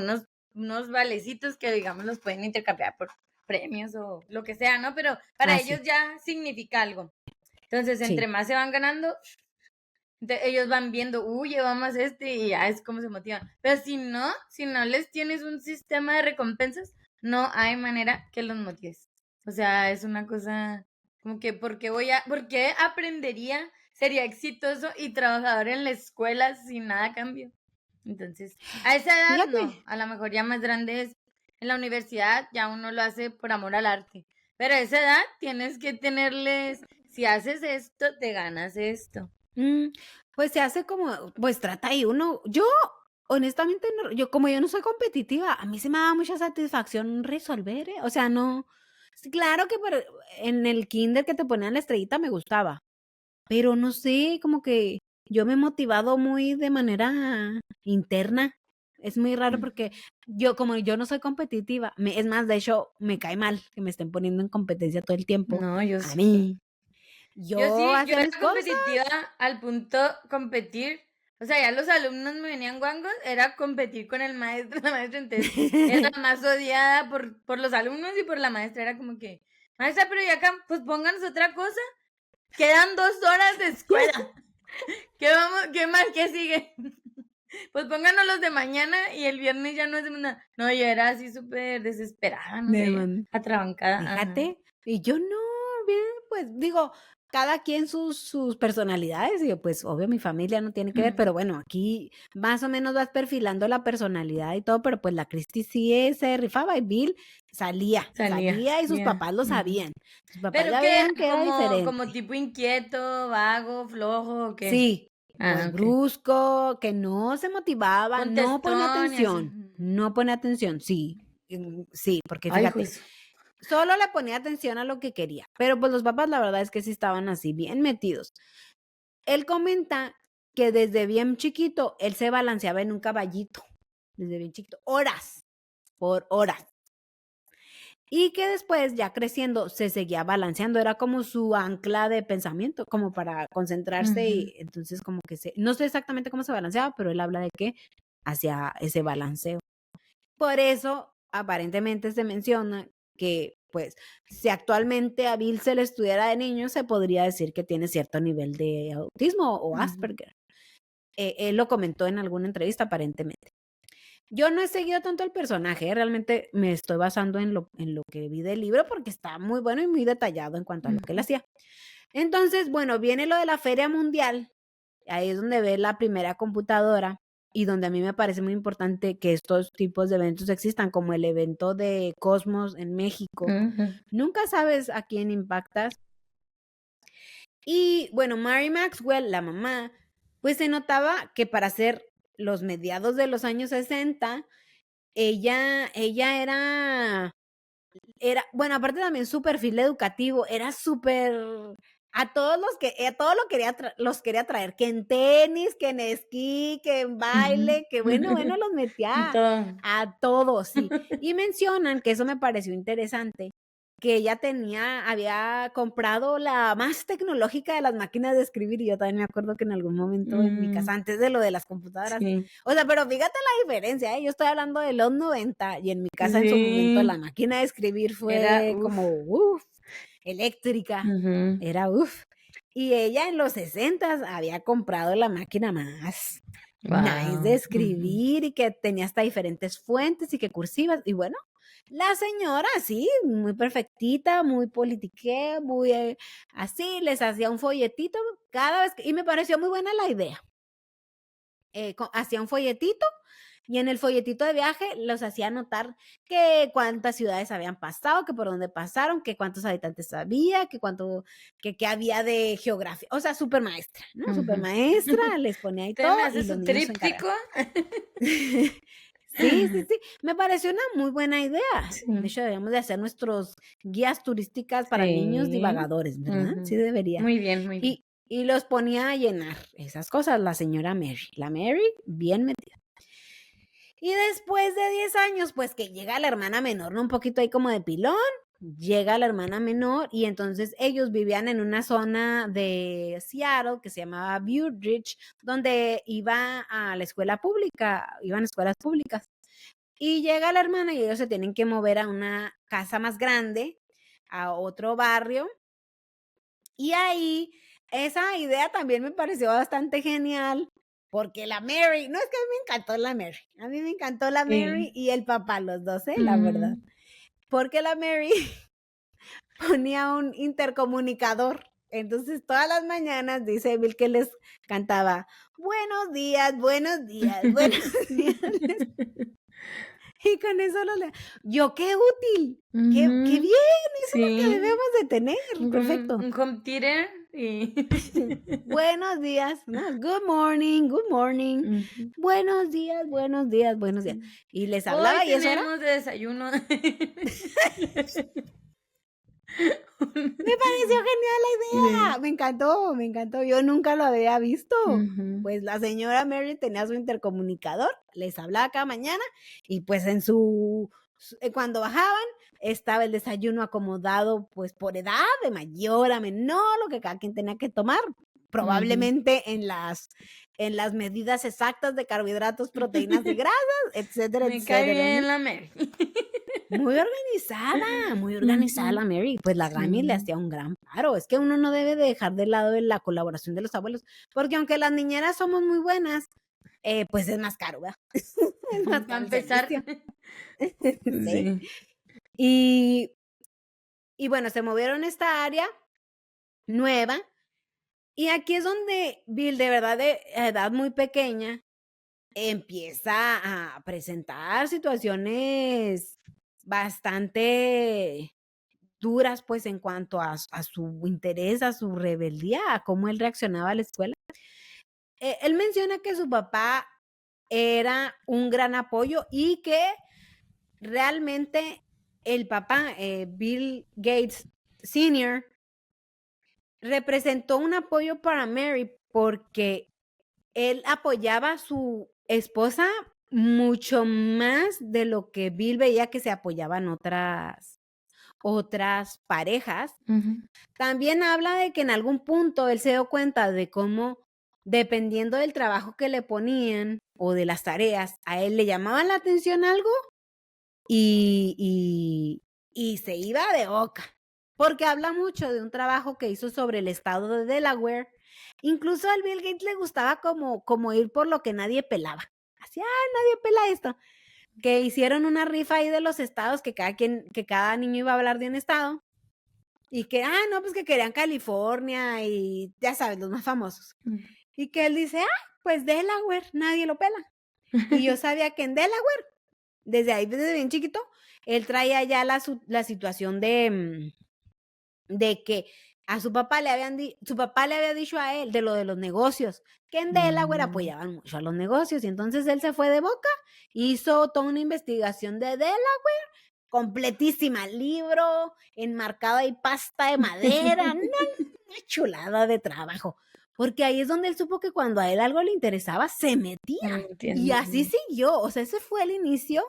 unos valecitos que, digamos, los pueden intercambiar por premios o lo que sea, ¿no? Pero para ellos ya significa algo. Entonces, entre más se van ganando, ellos van viendo, llevamos y ya es como se motivan. Pero si no les tienes un sistema de recompensas, no hay manera que los motives. O sea, es una cosa como que, ¿por qué aprendería, sería exitoso y trabajador en la escuela sin nada a cambio? Entonces, a esa edad no, a lo mejor ya más grande es, en la universidad ya uno lo hace por amor al arte. Pero a esa edad tienes que tenerles, si haces esto, te ganas esto. Pues se hace como, pues trata ahí uno. Yo, honestamente, como yo no soy competitiva, a mí se me da mucha satisfacción resolver, O sea, no. Claro que en el kinder que te ponían la estrellita me gustaba, pero no sé, como que yo me he motivado muy de manera interna. Es muy raro porque como yo no soy competitiva, es más, de hecho, me cae mal que me estén poniendo en competencia todo el tiempo. No, yo A sí. mí. Yo hacía era mis cosas. competitiva al punto competir. O sea, ya los alumnos me venían guangos, era competir con el maestro, la maestra. Entonces, era más odiada por los alumnos y por la maestra. Era como que, maestra, pero ya acá, pues pónganos otra cosa. Quedan 2 horas de escuela. ¿Qué más? ¿Qué sigue? Pues pónganos los de mañana y el viernes ya no hacemos nada. No, yo era así súper desesperada, no sé, atrabancada. Fíjate, y yo no, bien, pues digo, cada quien sus personalidades, y pues obvio mi familia no tiene que ver, pero bueno, aquí más o menos vas perfilando la personalidad y todo, pero pues la Cristi sí se rifaba y Bill salía y sus papás lo sabían. Sus papás pero ya que veían que era diferente. como tipo inquieto, vago, flojo, ¿o qué? Sí, pues brusco, que no se motivaba, no ponía atención, sí, sí, porque fíjate, solo le ponía atención a lo que quería, pero pues los papás la verdad es que sí estaban así bien metidos. Él comenta que desde bien chiquito él se balanceaba en un caballito, desde bien chiquito, horas, por horas. Y que después, ya creciendo, se seguía balanceando, era como su ancla de pensamiento, como para concentrarse, y entonces como que no sé exactamente cómo se balanceaba, pero él habla de que hacía ese balanceo. Por eso, aparentemente se menciona que, pues, si actualmente a Bill se le estudiara de niño, se podría decir que tiene cierto nivel de autismo o Asperger. Él lo comentó en alguna entrevista, aparentemente. Yo no he seguido tanto el personaje, realmente me estoy basando en lo que vi del libro porque está muy bueno y muy detallado en cuanto a lo que él hacía. Entonces, bueno, viene lo de la Feria Mundial, ahí es donde ve la primera computadora y donde a mí me parece muy importante que estos tipos de eventos existan, como el evento de Cosmos en México. Nunca sabes a quién impactas. Y bueno, Mary Maxwell, la mamá, pues se notaba que para ser los mediados de los años 60, ella era, bueno, aparte también su perfil educativo era súper, a todos los quería traer, que en tenis, que en esquí, que en baile, que bueno, los metía a todos, sí. Y mencionan, que eso me pareció interesante, que ella había comprado la más tecnológica de las máquinas de escribir, y yo también me acuerdo que en algún momento en mi casa, antes de lo de las computadoras, o sea, pero fíjate la diferencia, yo estoy hablando de los 90, y en mi casa en su momento la máquina de escribir fue como, eléctrica, era y ella en los 60 había comprado la máquina más nice de escribir, y que tenía hasta diferentes fuentes y que cursivas, y bueno, la señora, sí, muy perfectita, muy politiquea, muy así, les hacía un folletito cada vez, y me pareció muy buena la idea. Hacía un folletito, y en el folletito de viaje los hacía anotar que cuántas ciudades habían pasado, que por dónde pasaron, que cuántos habitantes había, que había de geografía, o sea, súper maestra, ¿no? Súper maestra, les ponía ahí todo. ¿Me hace su tríptico? Sí, me pareció una muy buena idea. De hecho, deberíamos de hacer nuestros guías turísticas para niños divagadores, ¿verdad? Sí debería. Muy bien, muy bien. Y los ponía a llenar esas cosas la señora Mary. La Mary, bien metida. Y después de 10 años, pues que llega la hermana menor, ¿no? Un poquito ahí como de pilón, llega la hermana menor y entonces ellos vivían en una zona de Seattle que se llamaba Butte, donde iba a la escuela pública, iban a escuelas públicas. Y llega la hermana y ellos se tienen que mover a una casa más grande, a otro barrio. Y ahí esa idea también me pareció bastante genial, porque la Mary, no es que a mí me encantó la Mary, a mí me encantó la Mary y el papá, los dos, la verdad. Porque la Mary ponía un intercomunicador. Entonces todas las mañanas dice Bill que les cantaba, buenos días, buenos días, buenos días. Y con eso yo, qué útil, qué bien, eso es lo que debemos de tener, perfecto. Un home theater y... Buenos días, ¿no? Good morning, buenos días, buenos días, buenos días. Y les hablaba Hoy y eso era... tenemos de desayuno. Me pareció genial la idea, me encantó, yo nunca lo había visto. Pues la señora Mary tenía su intercomunicador, les hablaba cada mañana y pues en cuando bajaban estaba el desayuno acomodado pues por edad, de mayor a menor, lo que cada quien tenía que tomar, probablemente en las medidas exactas de carbohidratos, proteínas y grasas, etcétera, Me cae bien la Mary. Muy organizada la Mary. Pues la Grammy le hacía un gran paro. Es que uno no debe de dejar de lado de la colaboración de los abuelos, porque aunque las niñeras somos muy buenas, pues es más caro, ¿verdad? Es más Para caro empezar. sí. Y bueno, se movieron a esta área nueva. Y aquí es donde Bill, de verdad, de edad muy pequeña, empieza a presentar situaciones bastante duras, pues, en cuanto a su interés, a su rebeldía, a cómo él reaccionaba a la escuela. Él menciona que su papá era un gran apoyo y que realmente el papá, Bill Gates Sr., representó un apoyo para Mary porque él apoyaba a su esposa mucho más de lo que Bill veía que se apoyaban otras parejas. También habla de que en algún punto él se dio cuenta de cómo, dependiendo del trabajo que le ponían o de las tareas, a él le llamaban la atención algo y se iba de boca. Porque habla mucho de un trabajo que hizo sobre el estado de Delaware. Incluso al Bill Gates le gustaba como ir por lo que nadie pelaba. Así, nadie pela esto. Que hicieron una rifa ahí de los estados, que cada niño iba a hablar de un estado. Y que, no, pues que querían California y ya sabes, los más famosos. Y que él dice, pues Delaware, nadie lo pela. Y yo sabía que en Delaware, desde bien chiquito, él traía ya la situación de que a su papá le había dicho a él de lo de los negocios, que en Delaware apoyaban mucho a los negocios. Y entonces él se fue de boca, hizo toda una investigación de Delaware, completísima, libro, enmarcado y pasta de madera, una chulada de trabajo. Porque ahí es donde él supo que cuando a él algo le interesaba, se metía. Y así siguió. O sea, ese fue el inicio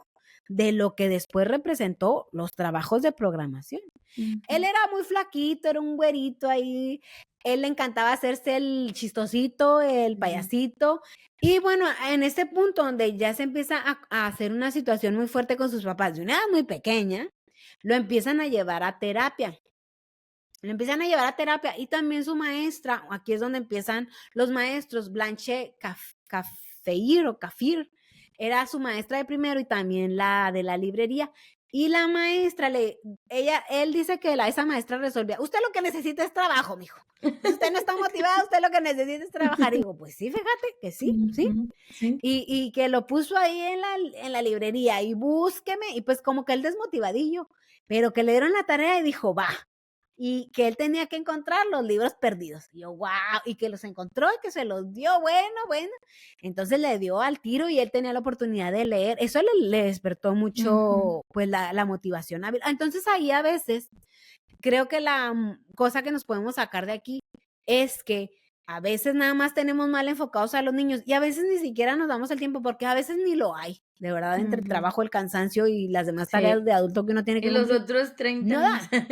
de lo que después representó los trabajos de programación. Él era muy flaquito, era un güerito ahí. Él le encantaba hacerse el chistosito, el payasito. Y bueno, en este punto donde ya se empieza a hacer una situación muy fuerte con sus papás, de una edad muy pequeña, lo empiezan a llevar a terapia. Y también su maestra, aquí es donde empiezan los maestros, Blanche Cafir, era su maestra de primero y también la de la librería. Y la maestra, él dice que esa maestra resolvía, usted lo que necesita es trabajo, mijo. Usted no está motivado, usted lo que necesita es trabajar. Y digo, pues sí, fíjate que sí. Y que lo puso ahí en la librería y búsqueme, y pues como que él desmotivadillo, pero que le dieron la tarea y dijo, va. Y que él tenía que encontrar los libros perdidos. Y yo, wow, y que los encontró y que se los dio, bueno. Entonces le dio al tiro y él tenía la oportunidad de leer. Eso le despertó mucho, pues, la motivación. Entonces ahí a veces, creo que la cosa que nos podemos sacar de aquí es que a veces nada más tenemos mal enfocados a los niños y a veces ni siquiera nos damos el tiempo porque a veces ni lo hay, de verdad, entre el Ujú. trabajo, el cansancio y las demás Sí. tareas de adulto que uno tiene Y que los cumplir, otros 30 no más. da.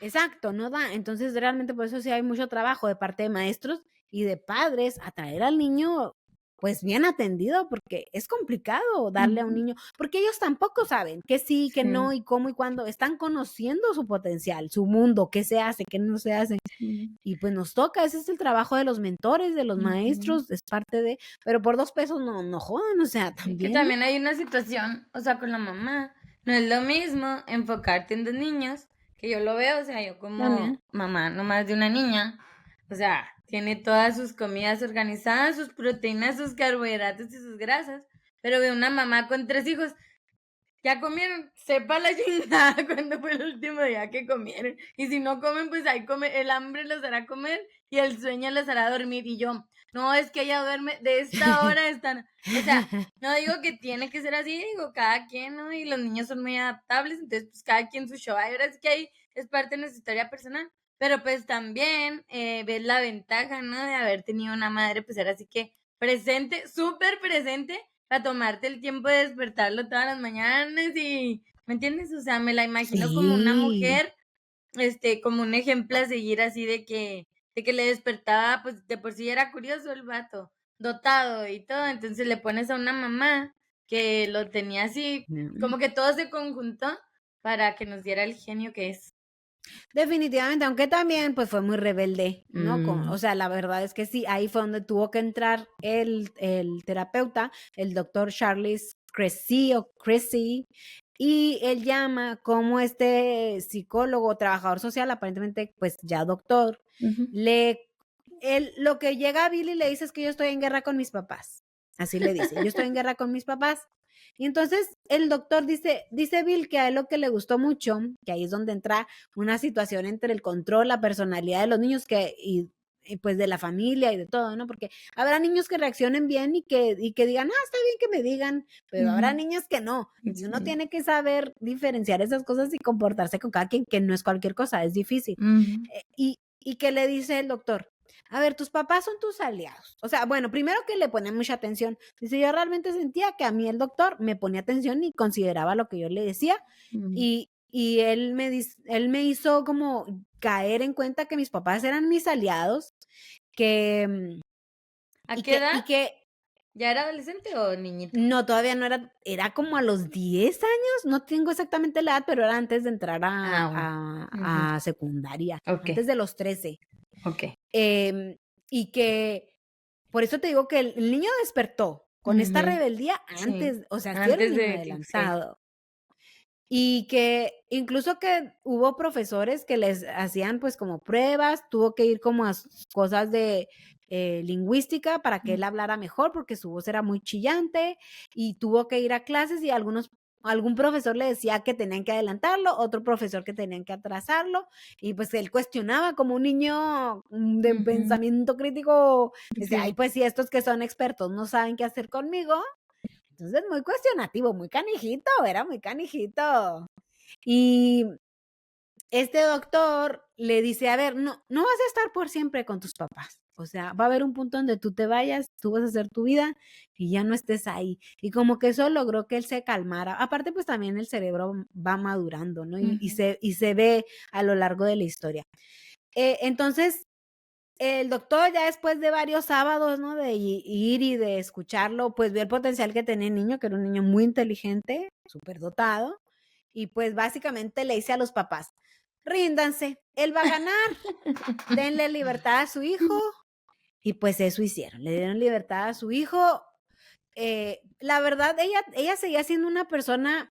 Exacto, no da. Entonces, realmente por eso sí hay mucho trabajo de parte de maestros y de padres a traer al niño, pues bien atendido, porque es complicado darle a un Ujú. niño, porque ellos tampoco saben que sí, que no, Sí, y cómo y cuándo. Están conociendo su potencial, su mundo, qué se hace, qué no se hace. sí. Y pues nos toca, ese es el trabajo de los mentores, de los Ujú. maestros, es parte de, pero por 2 pesos no jodan, o sea, Es que también, ¿no? también hay una situación, o sea, con la mamá. No es lo mismo enfocarte en 2 niños, que yo lo veo, o sea, yo como También. mamá nomás de una niña, o sea, tiene todas sus comidas organizadas, sus proteínas, sus carbohidratos y sus grasas, pero de una mamá con 3 hijos, ya comieron, sepa la chingada cuándo fue el último día que comieron. Y si no comen, pues ahí come, el hambre los hará comer y el sueño los hará dormir. Y yo, no, es que ella duerme de esta hora a esta. O sea, no digo que tiene que ser así, digo, cada quien, ¿no? Y los niños son muy adaptables, entonces pues cada quien su show. Hay horas que ahí es parte de nuestra historia personal. Pero pues también ves la ventaja, ¿no? De haber tenido una madre, pues era así que presente, súper presente para tomarte el tiempo de despertarlo todas las mañanas y, ¿me entiendes? O sea, me la imagino como una Sí, mujer, como un ejemplo a seguir así de que le despertaba, pues de por sí era curioso el vato, dotado y todo, entonces le pones a una mamá que lo tenía así, mm, como que todo se conjuntó para que nos diera el genio que es. definitivamente, aunque también pues fue muy rebelde, ¿no? Mm, O sea, la verdad es que sí, ahí fue donde tuvo que entrar el terapeuta, el doctor Charles Cressy, y él llama como este psicólogo, trabajador social, aparentemente pues ya doctor, ujú. le, él, lo que llega a Billy le dice es que yo estoy en guerra con mis papás, así le dice, yo estoy en guerra con mis papás. Y entonces el doctor dice Bill que a él lo que le gustó mucho, que ahí es donde entra una situación entre el control, la personalidad de los niños y pues de la familia y de todo, ¿no? Porque habrá niños que reaccionen bien y que digan, ah, está bien que me digan, pero habrá Ujú. niños que no. Y uno Sí. tiene que saber diferenciar esas cosas y comportarse con cada quien, que no es cualquier cosa, es difícil. Ujú. Y que le dice el doctor, a ver, tus papás son tus aliados. O sea, bueno, primero que le pone mucha atención. Dice, yo realmente sentía que a mí el doctor me ponía atención y consideraba lo que yo le decía. Ujú. Y él me hizo como caer en cuenta que mis papás eran mis aliados, que, ¿A y qué que, edad? y que ¿Ya era adolescente o niñito? no, todavía no era como a los 10 años, no tengo exactamente la edad, pero era antes de entrar Ah, bueno. Ujú. a secundaria, Ok, antes de los 13. ok. Em, y que por eso te digo que el niño despertó con esta Ujú. rebeldía Sí, antes, o sea, sí era un antes niño de que sí. adelantado. Y que incluso que hubo profesores que les hacían pues como pruebas, tuvo que ir como a cosas de lingüística para que Mm, él hablara mejor porque su voz era muy chillante y tuvo que ir a clases y algún profesor le decía que tenían que adelantarlo, otro profesor que tenían que atrasarlo y pues él cuestionaba como un niño de ujú. pensamiento crítico, decía, ay Sí. pues si estos que son expertos no saben qué hacer conmigo, entonces muy cuestionativo, muy canijito, era muy canijito. Y este doctor le dice, a ver, no vas a estar por siempre con tus papás. O sea, va a haber un punto donde tú te vayas, tú vas a hacer tu vida y ya no estés ahí. Y como que eso logró que él se calmara. Aparte, pues también el cerebro va madurando, ¿no? Ujú. Y se ve a lo largo de la historia. Entonces, el doctor ya después de varios sábados, ¿no? De ir y de escucharlo, pues vio el potencial que tenía el niño, que era un niño muy inteligente, súper dotado, y pues básicamente le dice a los papás, ríndanse, él va a ganar, denle libertad a su hijo, y pues eso hicieron, le dieron libertad a su hijo. La verdad, ella seguía siendo una persona,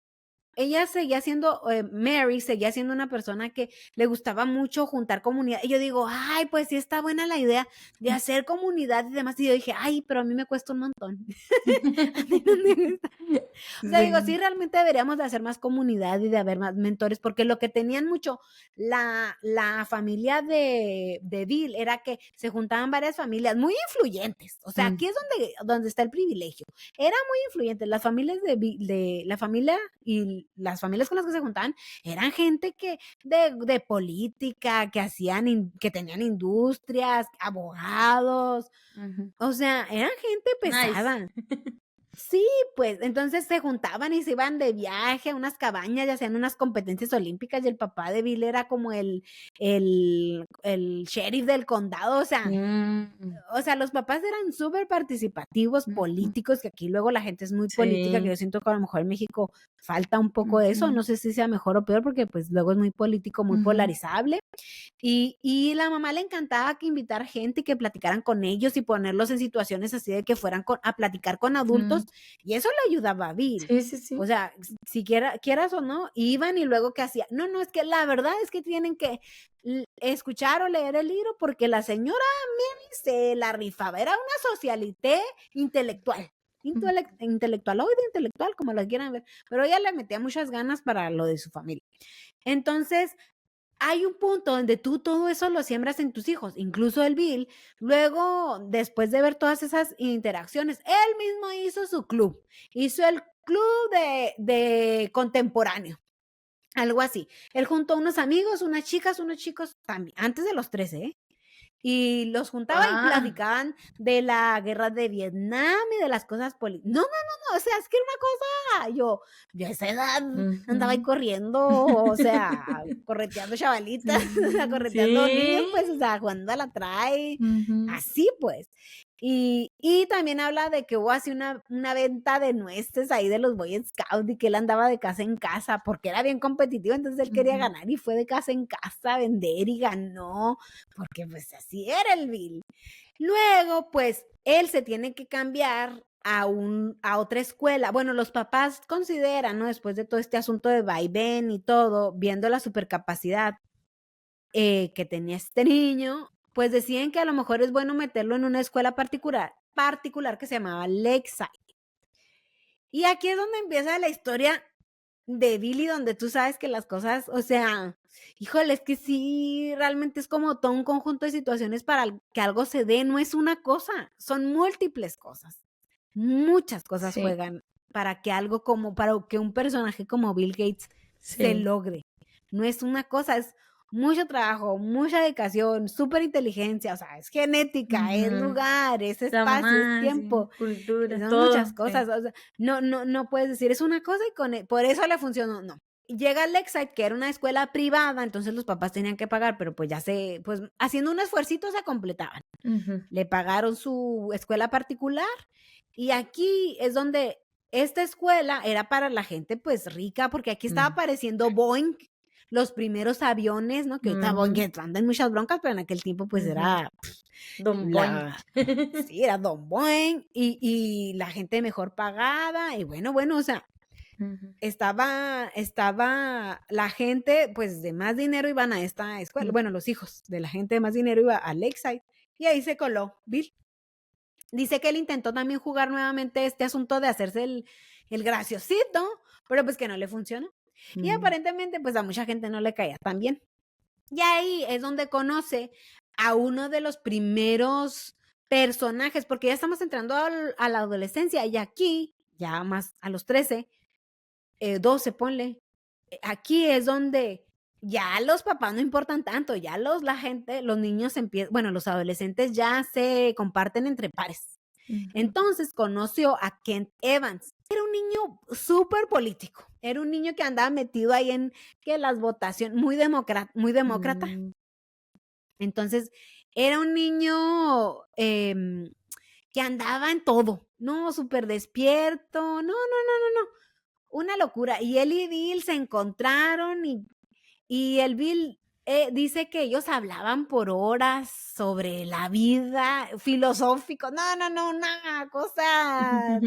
ella seguía siendo, Mary seguía siendo una persona que le gustaba mucho juntar comunidad. Y yo digo, ay, pues sí está buena la idea de hacer comunidad y demás. Y yo dije, ay, pero a mí me cuesta un montón. A mí no me gusta. O sea, digo, Sí. sí, realmente deberíamos de hacer más comunidad y de haber más mentores, porque lo que tenían mucho la familia de Bill era que se juntaban varias familias muy influyentes. O sea, Mm, aquí es donde está el privilegio. Era muy influyente. Las familias de la familia y las familias con las que se juntaban eran gente que de política, que tenían industrias, abogados, Ujú. o sea, eran gente Nice. pesada. Sí, pues, entonces se juntaban y se iban de viaje a unas cabañas y hacían unas competencias olímpicas, y el papá de Bill era como el sheriff del condado, Mm, o sea, los papás eran súper participativos, ujú. políticos, que aquí luego la gente es muy política, que Sí. yo siento que a lo mejor en México falta un poco de eso, Ujú, no sé si sea mejor o peor, porque pues luego es muy político, muy ujú, polarizable. Y la mamá le encantaba que invitar gente y que platicaran con ellos y ponerlos en situaciones así de que fueran a platicar con ujú. adultos, y eso le ayudaba a Bill. Sí, sí, O sí. sea, si quieras o no, iban y luego, ¿qué hacía? No, no, es que la verdad es que tienen que escuchar o leer el libro porque la señora se la rifaba. Era una socialité intelectual. Mm, Intelectualoide, intelectual, como la quieran ver. Pero ella le metía muchas ganas para lo de su familia. Entonces, hay un punto donde tú todo eso lo siembras en tus hijos, incluso el Bill. Luego, después de ver todas esas interacciones, él mismo hizo su club. Hizo el club de contemporáneo, algo así. Él juntó unos amigos, unas chicas, unos chicos también, antes de los 13, ¿eh? Y los juntaba y guau. platicaban de la guerra de Vietnam y de las cosas no, no, no, no, o sea, es que era una cosa, yo a esa edad andaba ahí Ujú. corriendo, o sea, correteando chavalitas, o sea, Sí, correteando niños, pues, o sí. sea, jugando a la trae, Ujú, así pues. Y también habla de que hubo así una venta de nueces ahí de los Boy Scouts y que él andaba de casa en casa porque era bien competitivo, entonces él quería ujú, ganar y fue de casa en casa a vender y ganó, porque pues así era el Bill. Luego, pues él se tiene que cambiar a otra escuela. Bueno, los papás consideran, ¿no? Después de todo este asunto de vaivén y todo, viendo la supercapacidad que tenía este niño, pues deciden que a lo mejor es bueno meterlo en una escuela particular que se llamaba Lakeside. Y aquí es donde empieza la historia de Billy, donde tú sabes que las cosas, o sea, híjole, es que sí, realmente es como todo un conjunto de situaciones para que algo se dé, no es una cosa, son múltiples cosas. Muchas cosas sí, juegan para que un personaje como Bill Gates se sí. logre. No es una cosa, es mucho trabajo, mucha dedicación, súper inteligencia, o sea, es genética, es Ujú. lugar, es espacio, es Diplomacia, tiempo, cultura, son muchas todo, cosas, sí. o sea, no puedes decir, es una cosa y por eso le funcionó, no. Llega Lakeside, que era una escuela privada, entonces los papás tenían que pagar, pero pues pues haciendo un esfuercito se completaban. Ujú, Le pagaron su escuela particular y aquí es donde esta escuela era para la gente pues rica, porque aquí estaba mm, apareciendo Boeing, los primeros aviones, ¿no? Que ahorita Boeing ujú, anda en muchas broncas, pero en aquel tiempo pues ujú. era Don Boing. la, sí, era Don Boeing y la gente mejor pagada y bueno, o sea, Ujú, estaba la gente pues de más dinero iban a esta escuela, mm, bueno, los hijos de la gente de más dinero iba a Lakeside y ahí se coló Bill. Dice que él intentó también jugar nuevamente este asunto de hacerse el graciosito, pero pues que no le funcionó. Y mm, aparentemente pues a mucha gente no le caía tan bien. Y ahí es donde conoce a uno de los primeros personajes, porque ya estamos entrando a la adolescencia y aquí, ya más a los 13, 12, ponle. Aquí es donde ya los papás no importan tanto, ya la gente, los niños empiezan, bueno, los adolescentes ya se comparten entre pares. ujú, Entonces conoció a Kent Evans. Era un niño súper político. Era un niño que andaba metido ahí en que las votaciones, muy demócrata. mm, Entonces, era un niño que andaba en todo, no, súper despierto, no, una locura. Y él y Bill se encontraron y el Bill dice que ellos hablaban por horas sobre la vida, filosófico, no, una cosa,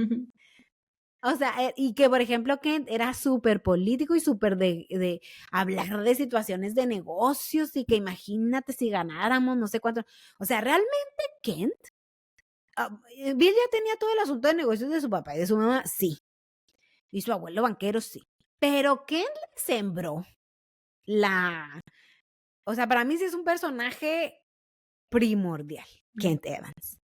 o sea, y que por ejemplo Kent era súper político y súper de hablar de situaciones de negocios y que imagínate si ganáramos, no sé cuánto, o sea, realmente Kent, Bill ya tenía todo el asunto de negocios de su papá y de su mamá, sí, y su abuelo banquero, sí, pero Kent le sembró la, o sea, para mí sí es un personaje primordial, Kent Evans.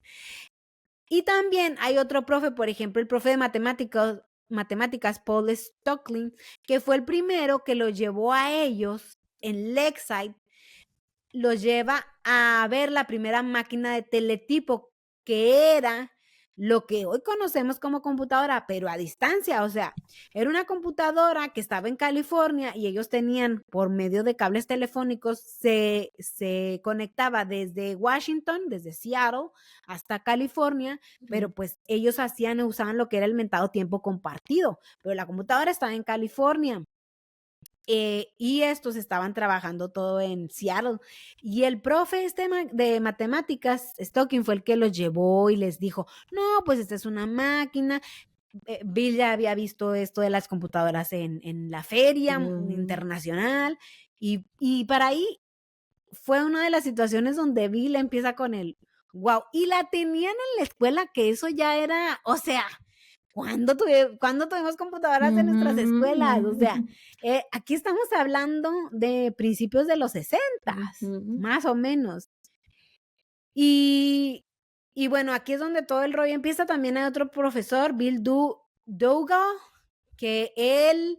Y también hay otro profe, por ejemplo, el profe de matemáticas, matemáticas, Paul Stocklin, que fue el primero que lo llevó a ellos en Lakeside, los lleva a ver la primera máquina de teletipo, que era lo que hoy conocemos como computadora, pero a distancia. O sea, era una computadora que estaba en California y ellos tenían, por medio de cables telefónicos, se conectaba desde Washington, desde Seattle hasta California, pero pues ellos usaban lo que era el mentado tiempo compartido, pero la computadora estaba en California. Y estos estaban trabajando todo en Seattle. Y el profe de matemáticas, Stocking, fue el que los llevó y les dijo, no, pues esta es una máquina. Bill ya había visto esto de las computadoras en la feria internacional. Y para ahí fue una de las situaciones donde Bill empieza con el wow. Y la tenían en la escuela, que eso ya era, o sea, ¿cuándo tuvimos computadoras en nuestras escuelas? O sea, aquí estamos hablando de principios de los 60, más o menos. Y bueno, aquí es donde todo el rollo empieza. También hay otro profesor, Bill Dougal, que él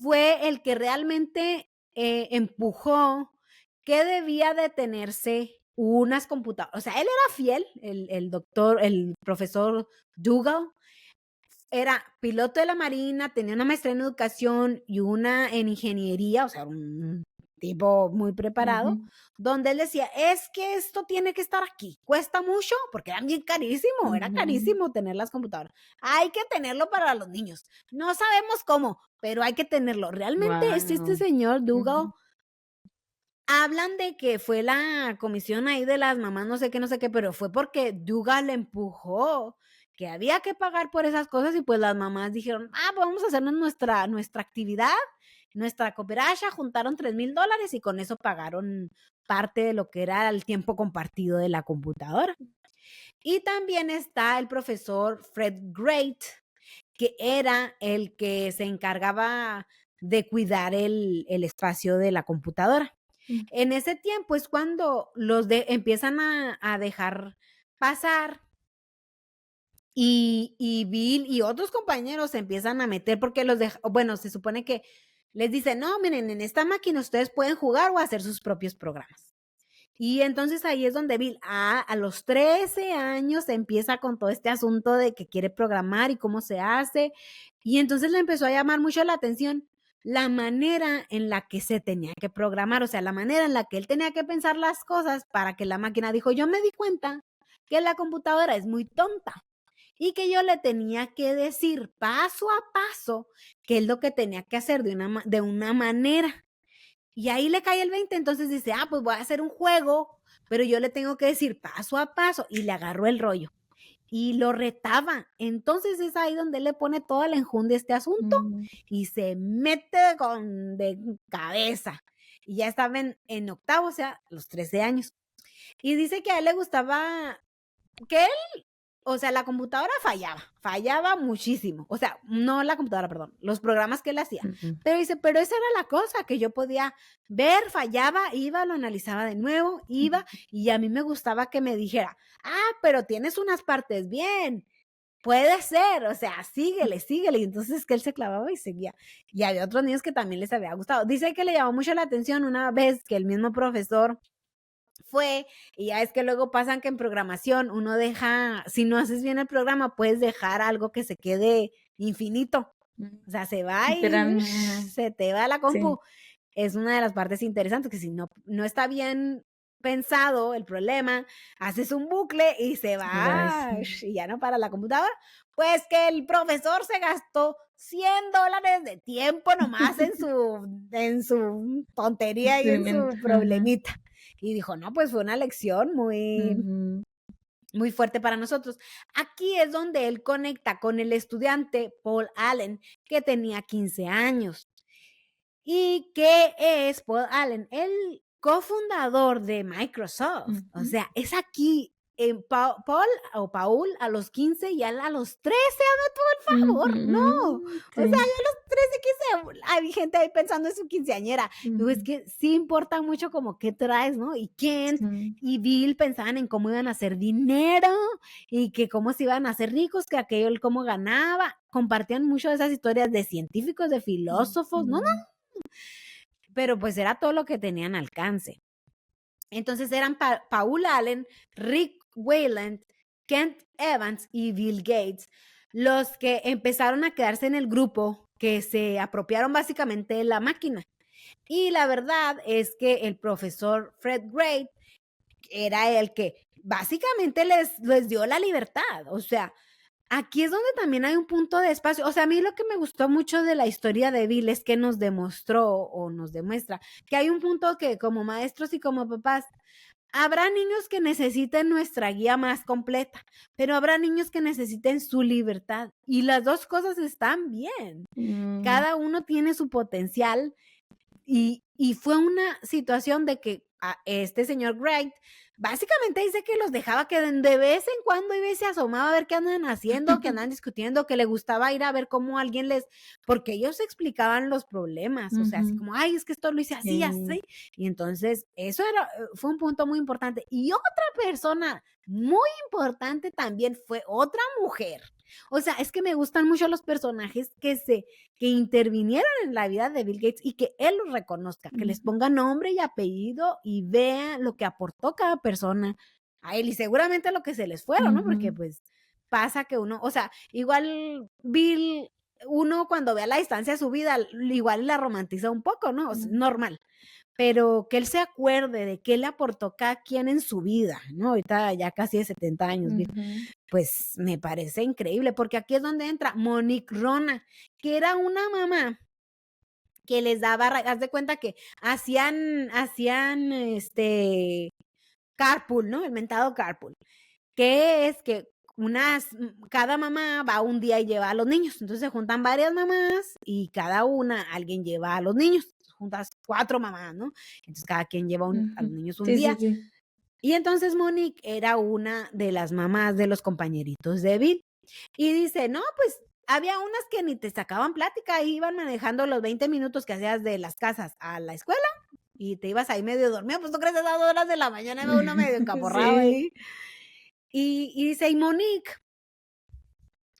fue el que realmente empujó que debía de tenerse unas computadoras. O sea, él era fiel, el profesor Dougal. Era piloto de la Marina, tenía una maestría en educación y una en ingeniería, o sea, un tipo muy preparado, donde él decía, es que esto tiene que estar aquí, cuesta mucho, porque era bien carísimo, era carísimo tener las computadoras. Hay que tenerlo para los niños. No sabemos cómo, pero hay que tenerlo. Realmente este señor Dougal, hablan de que fue la comisión ahí de las mamás, no sé qué, pero fue porque Dougal le empujó que había que pagar por esas cosas y pues las mamás dijeron, pues vamos a hacernos nuestra actividad, nuestra cooperacha, juntaron $3,000 y con eso pagaron parte de lo que era el tiempo compartido de la computadora. Y también está el profesor Fred Great, que era el que se encargaba de cuidar el espacio de la computadora. En ese tiempo es cuando los empiezan a dejar pasar y Bill y otros compañeros se empiezan a meter porque bueno, se supone que les dicen, no, miren, en esta máquina ustedes pueden jugar o hacer sus propios programas. Y entonces ahí es donde Bill, a los 13 años, empieza con todo este asunto de que quiere programar y cómo se hace. Y entonces le empezó a llamar mucho la atención la manera en la que se tenía que programar, o sea, la manera en la que él tenía que pensar las cosas para que la máquina dijo, yo me di cuenta que la computadora es muy tonta y que yo le tenía que decir paso a paso qué es lo que tenía que hacer de una manera. Y ahí le cae el 20, entonces dice, pues voy a hacer un juego, pero yo le tengo que decir paso a paso, y le agarró el rollo. Y lo retaba. Entonces es ahí donde le pone toda la enjundia a este asunto y se mete de cabeza. Y ya estaba en octavo, o sea, los 13 años. Y dice que a él le gustaba, que él, o sea, la computadora fallaba muchísimo. O sea, no la computadora, perdón, los programas que él hacía. Pero dice, pero esa era la cosa, que yo podía ver, fallaba, iba, lo analizaba de nuevo, iba, y a mí me gustaba que me dijera, pero tienes unas partes bien, puede ser, o sea, síguele. Y entonces que él se clavaba y seguía. Y había otros niños que también les había gustado. Dice que le llamó mucho la atención una vez que el mismo profesor fue, y ya es que luego pasan que en programación uno deja, si no haces bien el programa, puedes dejar algo que se quede infinito. O sea, se va y se te va la compu. Sí. Es una de las partes interesantes, que si no está bien pensado el problema, haces un bucle y se va y ya no para la computadora. Pues que el profesor se gastó $100 de tiempo nomás en su tontería y en su problemita. Y dijo, no, pues fue una lección muy fuerte para nosotros. Aquí es donde él conecta con el estudiante Paul Allen, que tenía 15 años. ¿Y qué es Paul Allen? El cofundador de Microsoft. O sea, es aquí Paul a los 15 y él a los 13, hazme todo el favor, no. O sea, yo a los 13, 15, hay gente ahí pensando en su quinceañera. Digo, es que sí importa mucho como qué traes, ¿no? Y Kent y Bill pensaban en cómo iban a hacer dinero y que cómo se iban a hacer ricos, que aquello, el cómo ganaba. Compartían mucho de esas historias de científicos, de filósofos, no, pero pues era todo lo que tenían alcance. Entonces eran Paul Allen, Rick Wayland, Kent Evans y Bill Gates los que empezaron a quedarse en el grupo, que se apropiaron básicamente de la máquina. Y la verdad es que el profesor Fred Gray era el que básicamente les dio la libertad. O sea, aquí es donde también hay un punto de espacio. O sea, a mí lo que me gustó mucho de la historia de Bill es que nos demostró o nos demuestra que hay un punto que como maestros y como papás, habrá niños que necesiten nuestra guía más completa, pero habrá niños que necesiten su libertad. Y las dos cosas están bien. Cada uno tiene su potencial. Y fue una situación de que este señor Wright básicamente dice que los dejaba que de vez en cuando iba y se asomaba a ver qué andan haciendo, qué andan discutiendo, que le gustaba ir a ver cómo alguien porque ellos explicaban los problemas, o sea, así como, ay, es que esto lo hice así, así. Y entonces eso fue un punto muy importante. Y otra persona muy importante también fue otra mujer. O sea, es que me gustan mucho los personajes que intervinieron en la vida de Bill Gates y que él los reconozca, que les ponga nombre y apellido y vea lo que aportó cada persona a él y seguramente lo que se les fueron, ¿no? Porque pues pasa que uno, o sea, igual Bill, uno cuando ve a la distancia su vida, igual la romantiza un poco, ¿no? O sea, normal. Pero que él se acuerde de qué le aportó cada quien en su vida, ¿no? Ahorita ya casi de 70 años, pues me parece increíble, porque aquí es donde entra Monique Rona, que era una mamá que les daba, haz de cuenta que hacían carpool, ¿no? El mentado carpool, que es que cada mamá va un día y lleva a los niños, entonces se juntan varias mamás y cada alguien lleva a los niños, juntas 4 mamás, ¿no? Entonces cada quien lleva a los niños un día. Sí. Y entonces Monique era una de las mamás de los compañeritos de Bill. Y dice, no, pues había unas que ni te sacaban plática, iban manejando los 20 minutos que hacías de las casas a la escuela y te ibas ahí medio dormido, pues tú crees a esas horas de la mañana ve uno medio encaporrado ahí. Y dice, y Monique,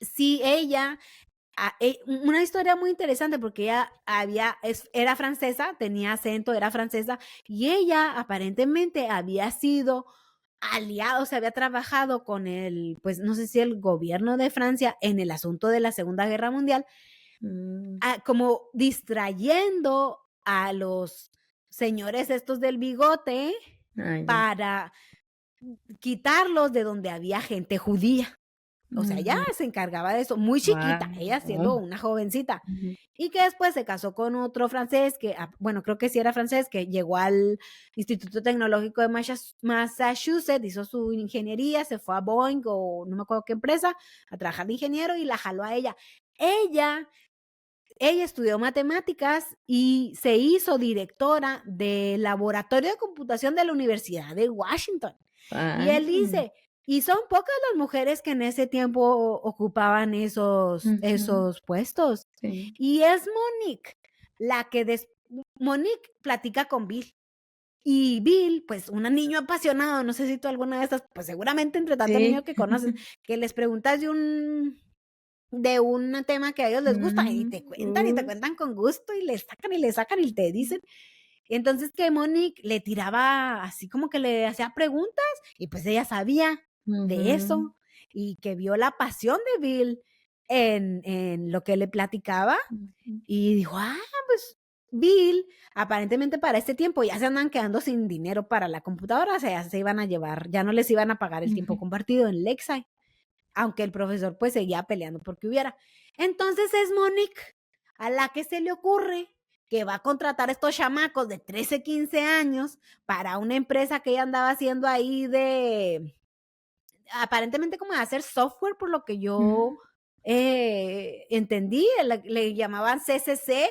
sí, ella, una historia muy interesante porque ella era francesa, tenía acento, era francesa, y ella aparentemente había sido aliada, o sea, había trabajado con pues no sé si el gobierno de Francia en el asunto de la Segunda Guerra Mundial, como distrayendo a los señores estos del bigote para quitarlos de donde había gente judía. O sea, ella se encargaba de eso, muy chiquita, ella siendo una jovencita. Y que después se casó con otro francés, bueno, creo que sí era francés, que llegó al Instituto Tecnológico de Massachusetts, hizo su ingeniería, se fue a Boeing o no me acuerdo qué empresa, a trabajar de ingeniero y la jaló a ella. Ella estudió matemáticas y se hizo directora del laboratorio de computación de la Universidad de Washington. Y él dice, y son pocas las mujeres que en ese tiempo ocupaban esos puestos. Sí. Y es Monique la que Monique platica con Bill. Y Bill, pues un niño apasionado, no sé si tú alguna de estas, pues seguramente entre tanto niño que conoces, que les preguntas de un tema que a ellos les gusta y te cuentan con gusto y le sacan y te dicen. Entonces que Monique le tiraba así como que le hacía preguntas y pues ella sabía de eso y que vio la pasión de Bill en lo que le platicaba y dijo, pues Bill, aparentemente para este tiempo ya se andan quedando sin dinero para la computadora, o sea, ya se iban a llevar, ya no les iban a pagar el tiempo compartido en Lexi, aunque el profesor pues seguía peleando porque hubiera. Entonces es Monique a la que se le ocurre que va a contratar a estos chamacos de 13, 15 años para una empresa que ella andaba haciendo ahí aparentemente como de hacer software, por lo que yo entendí, le llamaban CCC,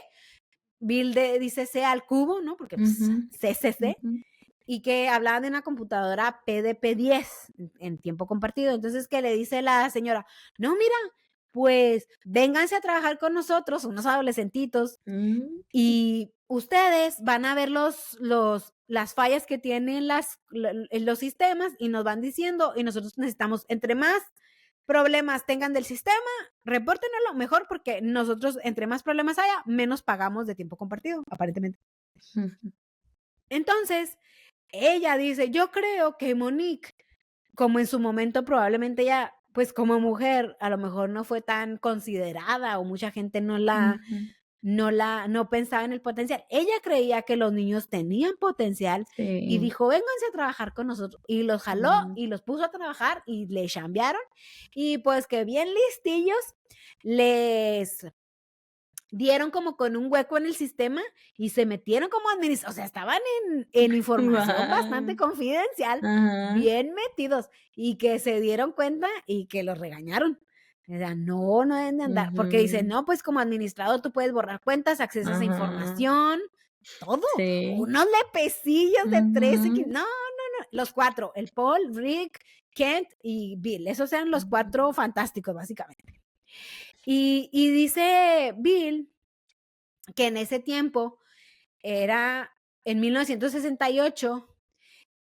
Bill dice C al cubo, ¿no? Porque pues, CCC. y que hablaban de una computadora PDP-10 en tiempo compartido. Entonces que le dice la señora, no, mira, pues vénganse a trabajar con nosotros, unos adolescentitos, y ustedes van a ver las fallas que tienen los sistemas y nos van diciendo, y nosotros necesitamos, entre más problemas tengan del sistema, repórtenlo mejor, porque nosotros, entre más problemas haya, menos pagamos de tiempo compartido, aparentemente. Entonces, ella dice, yo creo que Monique, como en su momento probablemente ella, pues como mujer, a lo mejor no fue tan considerada o mucha gente no pensaba en el potencial. Ella creía que los niños tenían potencial y dijo, vénganse a trabajar con nosotros. Y los jaló y los puso a trabajar y le chambearon. Y pues que bien listillos, les dieron como con un hueco en el sistema y se metieron como administradores, o sea, estaban en información bastante confidencial, bien metidos, y que se dieron cuenta y que los regañaron. O sea, no deben de andar, porque dicen, no, pues como administrador tú puedes borrar cuentas, accesas a información, todo. Unos lepecillos de 13, no, los 4, el Paul, Rick, Kent y Bill, esos eran los 4 fantásticos, básicamente. Y dice Bill que en ese tiempo era en 1968,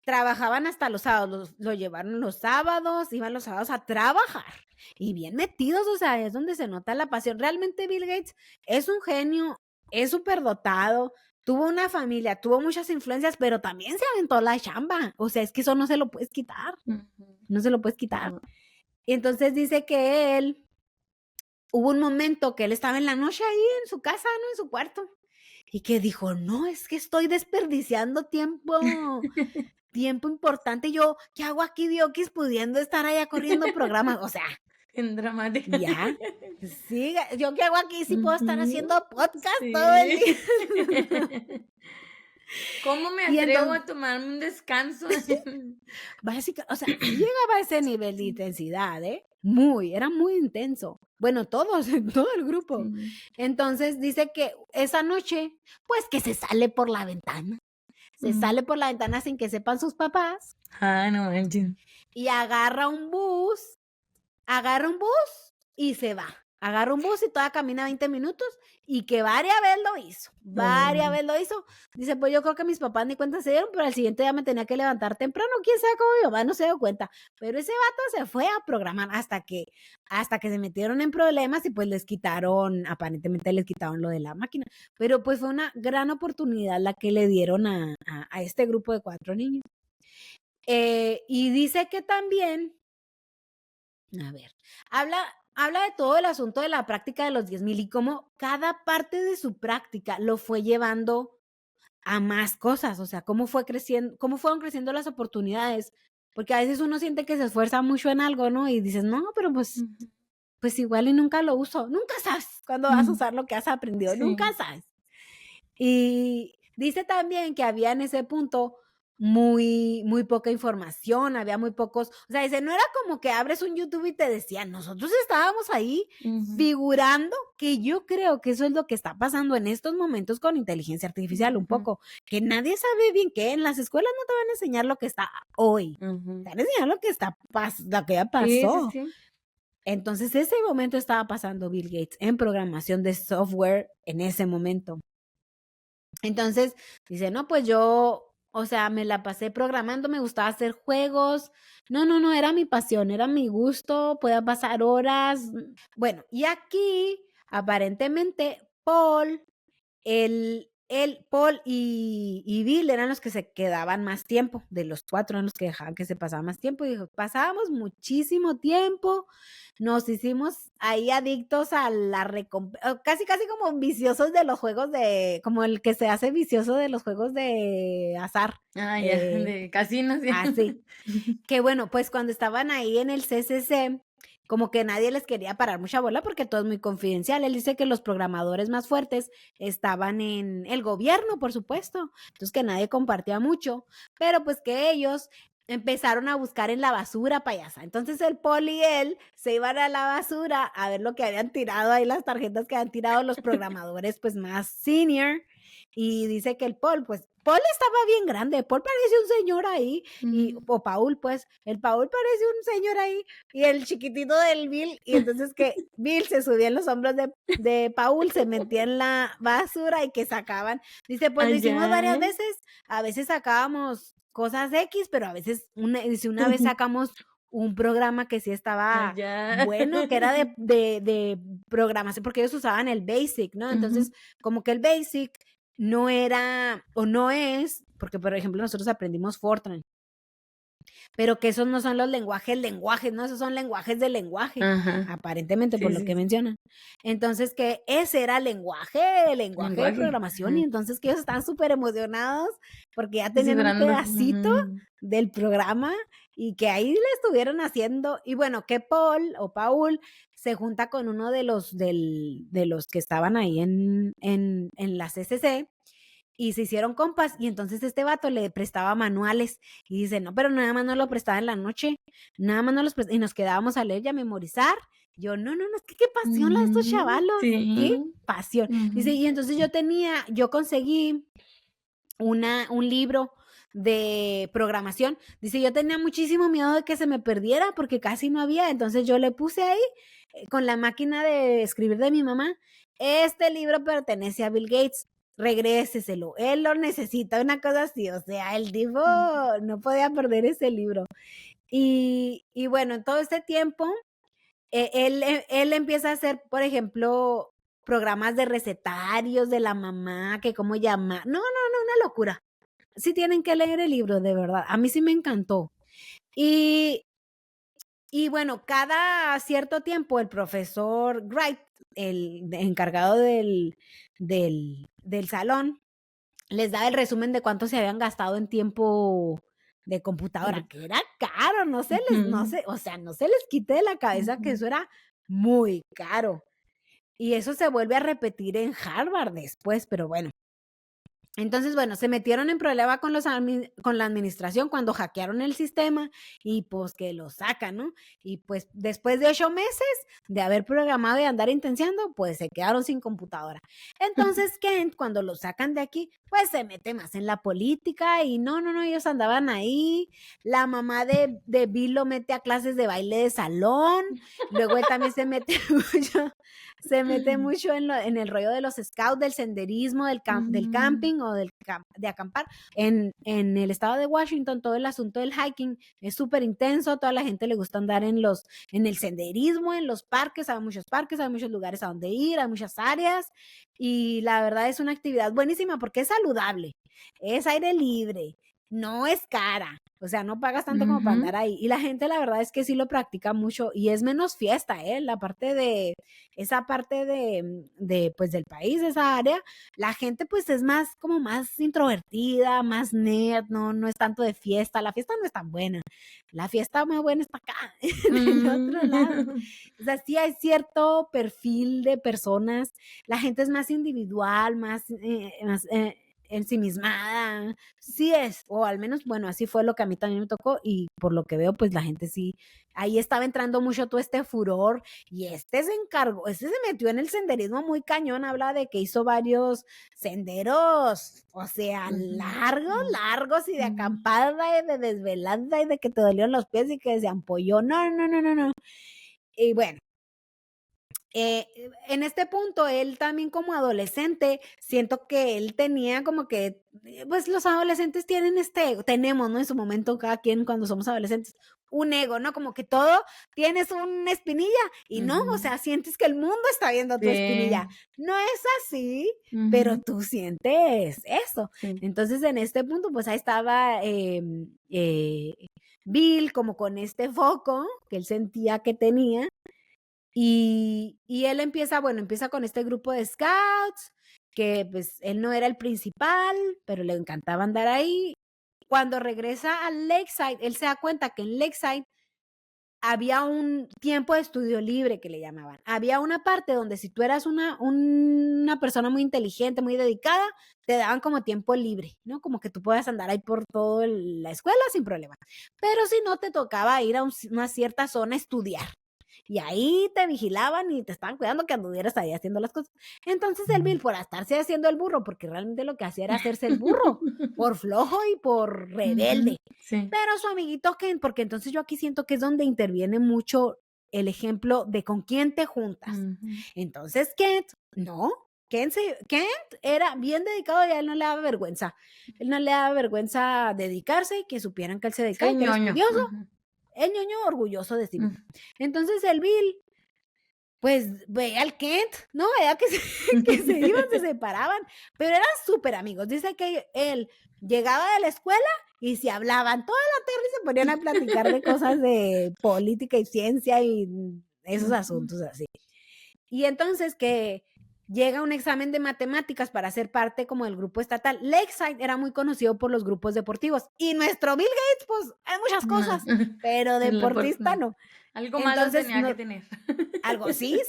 trabajaban hasta los sábados, lo llevaron los sábados, iban los sábados a trabajar y bien metidos, o sea, es donde se nota la pasión. Realmente Bill Gates es un genio, es súper dotado, tuvo una familia, tuvo muchas influencias, pero también se aventó la chamba, o sea, es que eso no se lo puedes quitar, no se lo puedes quitar. Y entonces dice que él, hubo un momento que él estaba en la noche ahí en su casa, ¿no? En su cuarto. Y que dijo, no, es que estoy desperdiciando tiempo importante. Yo, ¿qué hago aquí, Diokis, pudiendo estar allá corriendo programas? O sea. En dramática. Ya. Sí, yo qué hago aquí si puedo estar haciendo podcast todo el día. ¿Cómo me atrevo a tomarme un descanso? Básicamente, o sea, llegaba a ese nivel de intensidad, ¿eh? Era muy intenso. Bueno, todo el grupo. Entonces dice que esa noche, pues que se sale por la ventana. Se sale por la ventana sin que sepan sus papás. No manches. Y agarra un bus y se va. Agarra un bus y toda camina 20 minutos y que varias veces lo hizo. Dice, pues yo creo que mis papás ni cuenta se dieron, pero al siguiente día me tenía que levantar temprano. Quién sabe cómo mi mamá no se dio cuenta. Pero ese vato se fue a programar hasta que se metieron en problemas y pues aparentemente les quitaron lo de la máquina. Pero pues fue una gran oportunidad la que le dieron a este grupo de 4 niños. Y dice que también, a ver, habla de todo el asunto de la práctica de los 10,000 y cómo cada parte de su práctica lo fue llevando a más cosas, o sea, cómo fueron creciendo las oportunidades, porque a veces uno siente que se esfuerza mucho en algo, ¿no? Y dices, no, pero pues igual y nunca lo uso, nunca sabes cuándo vas a usar lo que has aprendido, nunca sabes. Y dice también que había en ese punto muy poca información, había muy pocos, o sea, dice, no era como que abres un YouTube y te decían, nosotros estábamos ahí figurando, que yo creo que eso es lo que está pasando en estos momentos con inteligencia artificial un poco, que nadie sabe bien qué, en las escuelas no te van a enseñar lo que está hoy, te van a enseñar lo que ya pasó. Sí. Entonces ese momento estaba pasando Bill Gates en programación de software en ese momento. Entonces dice, no, pues yo, o sea, me la pasé programando, me gustaba hacer juegos. No, era mi pasión, era mi gusto, podía pasar horas. Bueno, y aquí, aparentemente, Paul y Bill eran los que se quedaban más tiempo, de los 4 eran los que dejaban que se pasaba más tiempo, y dijo, pasábamos muchísimo tiempo, nos hicimos ahí adictos a la recompensa, casi como viciosos de los juegos como el que se hace vicioso de los juegos de azar. De casinos. Así. Que bueno, pues cuando estaban ahí en el CCC, como que nadie les quería parar mucha bola porque todo es muy confidencial. Él dice que los programadores más fuertes estaban en el gobierno, por supuesto, entonces que nadie compartía mucho, pero pues que ellos empezaron a buscar en la basura payasa. Entonces el Paul y él se iban a la basura a ver lo que habían tirado ahí, las tarjetas que habían tirado los programadores pues más senior, y dice que el Paul estaba bien grande, Paul parece un señor ahí, o Paul, pues, el Paul parece un señor ahí, y el chiquitito del Bill, y entonces que Bill se subía en los hombros de Paul, se metía en la basura y que sacaban, dice, pues lo hicimos varias veces, a veces sacábamos cosas X, pero a veces, una vez sacamos un programa que sí estaba bueno, que era de programación, porque ellos usaban el BASIC, ¿no? Entonces, como que el BASIC no era, o no es, porque por ejemplo nosotros aprendimos Fortran, pero que esos no son los lenguajes, ¿no? Esos son lenguajes de lenguaje, aparentemente, por lo que mencionan. Entonces, que ese era lenguaje de programación, y entonces que ellos estaban súper emocionados porque ya tenían un pedacito del programa y que ahí le estuvieron haciendo. Y bueno, que Paul se junta con uno de los que estaban ahí en la CCC, y se hicieron compas, y entonces este vato le prestaba manuales, y dice, no, pero nada más no lo prestaba en la noche, nada más no los prestaba, y nos quedábamos a leer y a memorizar. Yo, no, es que qué pasión la de estos chavalos, qué pasión. Dice, y entonces yo conseguí un libro de programación. Dice, yo tenía muchísimo miedo de que se me perdiera porque casi no había, entonces yo le puse ahí con la máquina de escribir de mi mamá, este libro pertenece a Bill Gates, regréseselo, él lo necesita, una cosa así, o sea, el tipo no podía perder ese libro. Y bueno, en todo este tiempo, él empieza a hacer, por ejemplo, programas de recetarios de la mamá, que cómo llamar, no, una locura. Sí tienen que leer el libro, de verdad, a mí sí me encantó. Y bueno, cada cierto tiempo el profesor Wright, el encargado del salón, les daba el resumen de cuánto se habían gastado en tiempo de computadora, que era caro, no se les quite de la cabeza que eso era muy caro. Y eso se vuelve a repetir en Harvard después, pero bueno. Entonces, bueno, se metieron en problema con la administración cuando hackearon el sistema, y pues que lo sacan, ¿no? Y pues después de 8 meses de haber programado y andar intenciando, pues se quedaron sin computadora. Entonces Kent, cuando lo sacan de aquí, pues se mete más en la política, y no, ellos andaban ahí. La mamá de Bill lo mete a clases de baile de salón. Luego él también se mete mucho en el rollo de los scouts, del senderismo, del camping o de acampar. En el estado de Washington, todo el asunto del hiking es súper intenso, a toda la gente le gusta andar en el senderismo, en los parques, hay muchos lugares a donde ir, hay muchas áreas, y la verdad es una actividad buenísima porque es saludable, es aire libre, no es cara, o sea, no pagas tanto como para andar ahí, y la gente la verdad es que sí lo practica mucho, y es menos fiesta, esa parte de pues del país, esa área, la gente pues es más como más introvertida, más nerd, no es tanto de fiesta, la fiesta no es tan buena, la fiesta más buena está acá, en otro lado. O sea, sí hay cierto perfil de personas, la gente es más individual, más ensimismada, sí es, o al menos, bueno, así fue lo que a mí también me tocó, y por lo que veo, pues la gente sí, ahí estaba entrando mucho todo este furor, y se metió en el senderismo muy cañón, habla de que hizo varios senderos, o sea, largos, y de acampada, y de desvelada, y de que te dolieron los pies, y que se ampolló, no, y bueno, en este punto, él también como adolescente, siento que él tenía como que, pues los adolescentes tienen tenemos, ¿no? En su momento, cada quien cuando somos adolescentes, un ego, ¿no? Como que todo tienes una espinilla, y no, o sea, sientes que el mundo está viendo tu espinilla. No es así, pero tú sientes eso. Entonces, en este punto, pues ahí estaba Bill como con este foco que él sentía que tenía. Y él empieza con este grupo de scouts, que pues él no era el principal, pero le encantaba andar ahí. Cuando regresa a Lakeside, él se da cuenta que en Lakeside había un tiempo de estudio libre que le llamaban. Había una parte donde si tú eras una persona muy inteligente, muy dedicada, te daban como tiempo libre, ¿no? Como que tú puedas andar ahí por toda la escuela sin problema. Pero si no, te tocaba ir a una cierta zona a estudiar. y ahí te vigilaban y te estaban cuidando que anduvieras ahí haciendo las cosas. Entonces el Bill, por estarse haciendo el burro, porque realmente lo que hacía era hacerse el burro, por flojo y por rebelde. Sí. Pero su amiguito Kent, porque entonces yo aquí siento que es donde interviene mucho el ejemplo de con quién te juntas. Entonces Kent, no, Kent era bien dedicado y a él no le daba vergüenza. Él no le daba vergüenza dedicarse y que supieran que él se dedicaba, Sí, que era ñoño. estudioso. El ñoño orgulloso de sí mismo. Entonces el Bill, pues veía al Kent, ¿no? Veía que se iban, se separaban, pero eran súper amigos. Dice que él llegaba de la escuela y se hablaban toda la tarde y se ponían a platicar de cosas de política y ciencia y esos asuntos así. Y entonces que llega un examen de matemáticas para ser parte como del grupo estatal. Lakeside era muy conocido por los grupos deportivos. Y nuestro Bill Gates, pues, hay muchas cosas, pero deportista no. Algo malo tenía que tener. Algo, sí,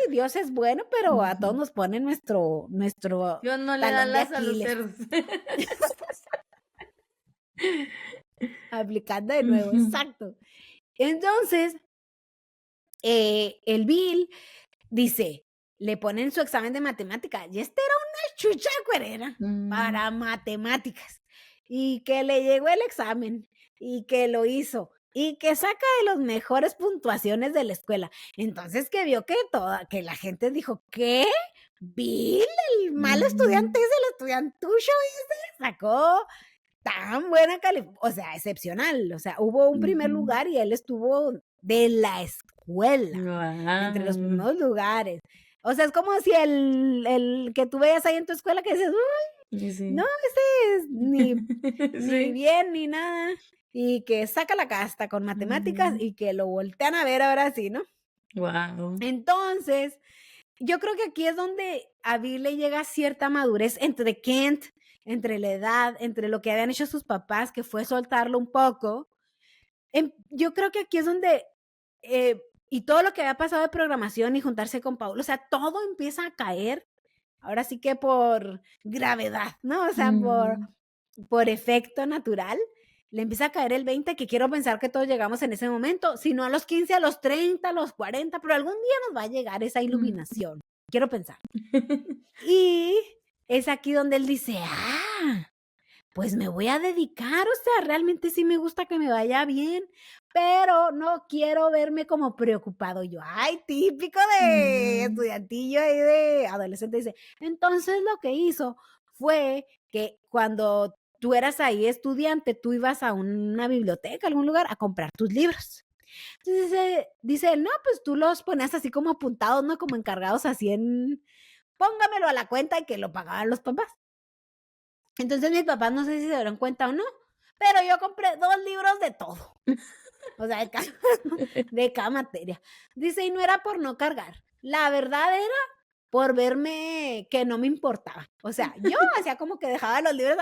Dios es bueno, pero a todos nos pone nuestro Dios no le da las a los cerdos. Aplicando de nuevo, exacto. Entonces, el Bill dice, le ponen su examen de matemáticas, y este era una chucha cuerera para matemáticas, y que le llegó el examen, y que lo hizo, y que saca de las mejores puntuaciones de la escuela. Entonces que vio que la gente dijo, ¿qué? Bill, el mal estudiante es el estudiantucho, y sacó tan buena calificación, o sea, excepcional, o sea, hubo un primer lugar y él estuvo de la escuela, entre los primeros lugares. O sea, es como si el que tú veas ahí en tu escuela que dices, uy, sí. No, ese es ni bien ni nada, y que saca la casta con matemáticas y que lo voltean a ver ahora sí, ¿no? Wow. Entonces, yo creo que aquí es donde a Bill le llega cierta madurez entre Kent, entre la edad, entre lo que habían hecho sus papás, que fue soltarlo un poco. Yo creo que aquí es donde, y todo lo que había pasado de programación y juntarse con Paulo, o sea, todo empieza a caer, ahora sí que por gravedad, ¿no? O sea, por efecto natural, le empieza a caer el 20, que quiero pensar que todos llegamos en ese momento, si no a los 15, a los 30, a los 40, pero algún día nos va a llegar esa iluminación, quiero pensar. Y es aquí donde él dice, pues me voy a dedicar, o sea, realmente sí me gusta que me vaya bien, pero no quiero verme como preocupado. Yo, ay, típico de estudiantillo y de adolescente, dice. Entonces lo que hizo fue que cuando tú eras ahí estudiante, tú ibas a una biblioteca, a algún lugar, a comprar tus libros. Entonces dice, no, pues tú los ponías así como apuntados, ¿no? Como encargados así póngamelo a la cuenta y que lo pagaban los papás. Entonces mis papás no sé si se dieron cuenta o no, pero yo compré 2 libros de todo. O sea, de cada materia. Dice, y no era por no cargar. La verdad era por verme que no me importaba. O sea, yo hacía como que dejaba los libros,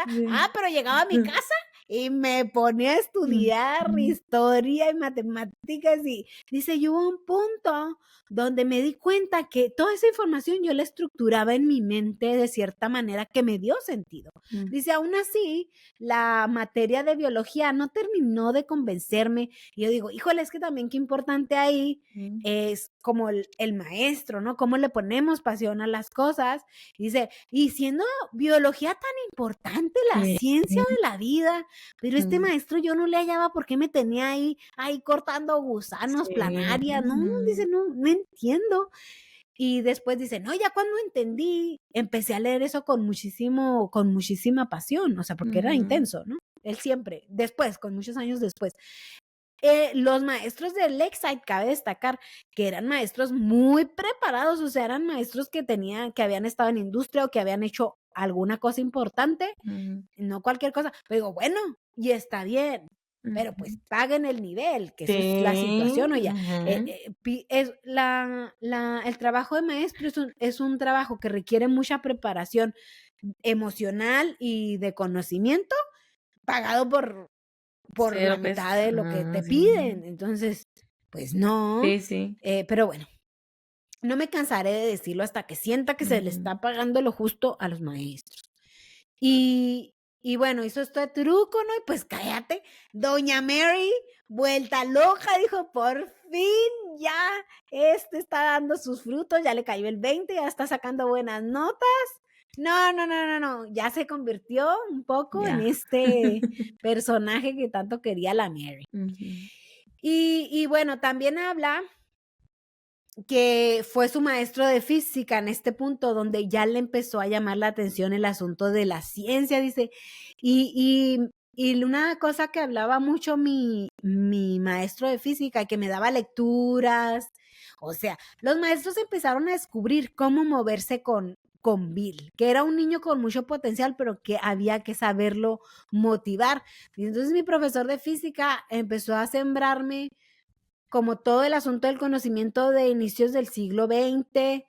pero llegaba a mi casa y me ponía a estudiar historia y matemáticas, y dice, yo hubo un punto donde me di cuenta que toda esa información yo la estructuraba en mi mente de cierta manera que me dio sentido. Dice, aún así, la materia de biología no terminó de convencerme. Y yo digo, híjole, es que también qué importante ahí es como el maestro, ¿no? Cómo le ponemos pasión a las cosas. Y dice, y siendo biología tan importante, la ciencia de la vida, pero este maestro yo no le hallaba por qué me tenía ahí cortando gusanos, planarias, no, dice, no entiendo. Y después dice, no, ya cuando entendí, empecé a leer eso con muchísima pasión, o sea, porque era intenso, ¿no? Él siempre, después, con muchos años después. Los maestros de Lakeside, cabe destacar que eran maestros muy preparados, o sea, eran maestros que habían estado en industria o que habían hecho alguna cosa importante, no cualquier cosa. Pero digo, bueno, y está bien, pero pues paguen el nivel, que esa es la situación, oye. El trabajo de maestro es un trabajo que requiere mucha preparación emocional y de conocimiento, pagado por la mitad de lo que te piden. Entonces, pues no. Sí. Pero bueno, no me cansaré de decirlo hasta que sienta que se le está pagando lo justo a los maestros. Y Y bueno, hizo esto de truco, ¿no? Y pues cállate, doña Mary, vuelta loca, dijo, por fin ya está dando sus frutos, ya le cayó el 20, ya está sacando buenas notas. No, ya se convirtió un poco en este personaje que tanto quería la Mary. Y bueno, también habla que fue su maestro de física en este punto donde ya le empezó a llamar la atención el asunto de la ciencia, dice, y una cosa que hablaba mucho mi maestro de física, que me daba lecturas, o sea, los maestros empezaron a descubrir cómo moverse con Bill, que era un niño con mucho potencial, pero que había que saberlo motivar. Y entonces mi profesor de física empezó a sembrarme como todo el asunto del conocimiento de inicios del siglo XX,